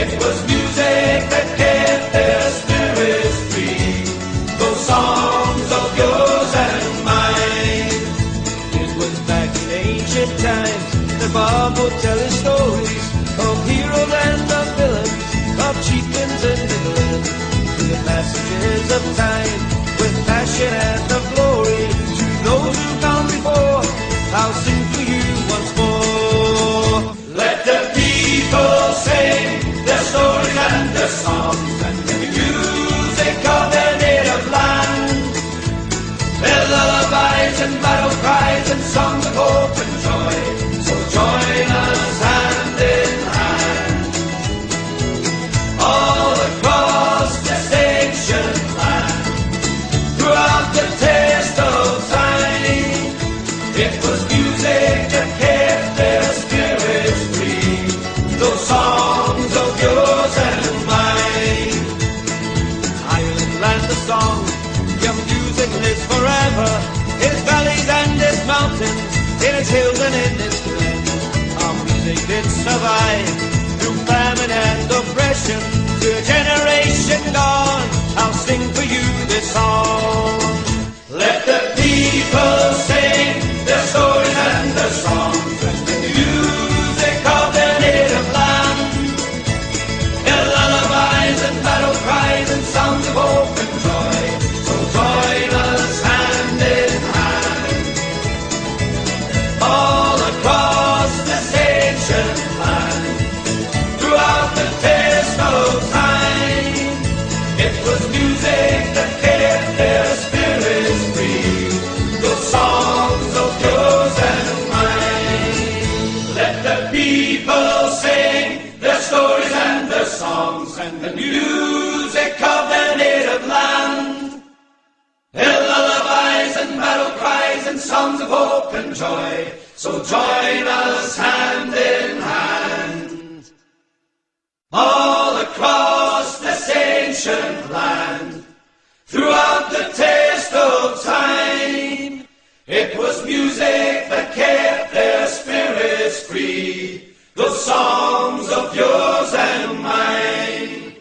it was music that kept their spirits free. Those songs of yours and mine. It was back in ancient times, the Bob would tell his stories of heroes and of villains, of chieftains and villains. Through the passages of time, with passion and of glory, to those who've gone before, I'll sing for you once more. Let the people sing their stories and their songs and the music of their native land. Their lullabies and battle cries and songs of hope and joy. So join us hand in hand. All across this ancient land, throughout the taste of time, it was music that kept their spirits free. Those songs of yours and mine. Ireland, land of song, your music lives forever. Its valleys and its mountains, in its hills and in its glens. Our music did survive through famine and oppression. To a generation gone, I'll sing for you this song. Let the people sing their stories and their songs and the music of their native land. Their lullabies and battle cries and songs of hope and joy. So join us hand in hand. All across this ancient land, throughout the taste of time, it was music that kept their spirits free. Those songs of yours and mine. Let the people sing their stories and their songs and the music of their native land. Their lullabies and battle cries and songs of hope and joy. So join us hand in hand. All across this ancient land, throughout the taste of time, it was music that kept their spirits free. Those songs of yours and mine.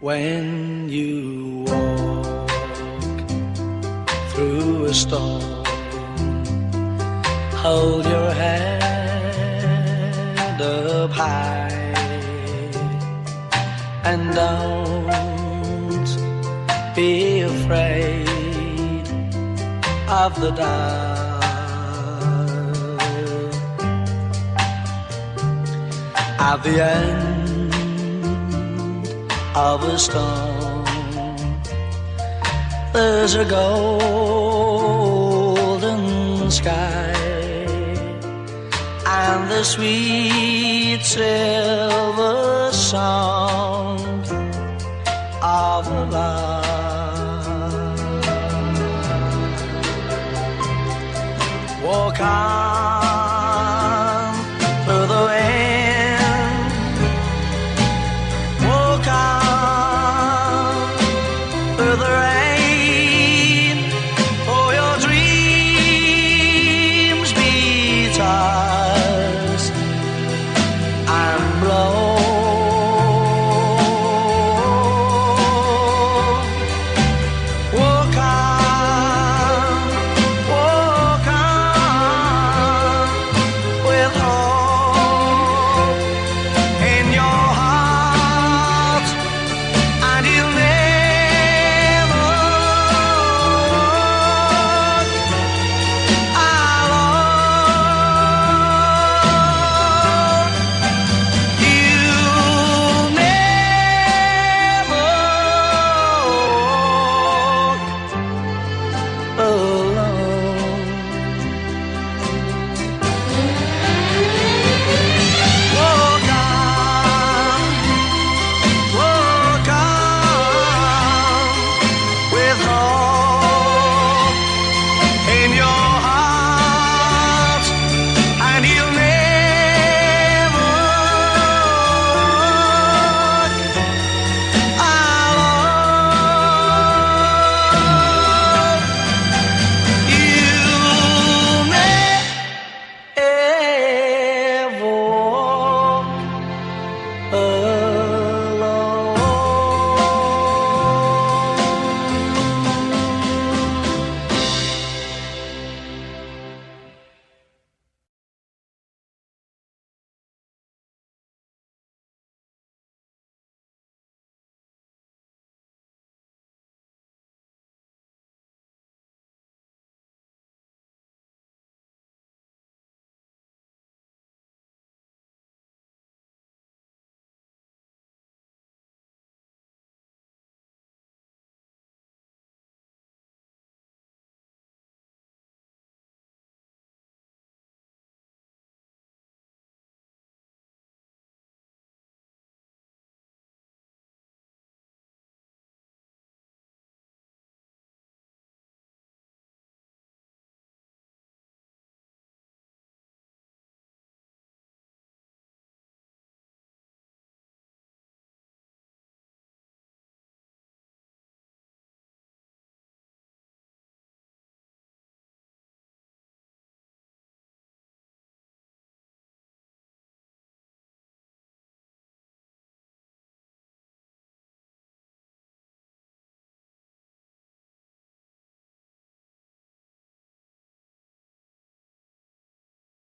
When you walk through a storm, hold your head up high and don't be afraid of the dark. At the end of a storm, there's a golden sky and the sweet silver song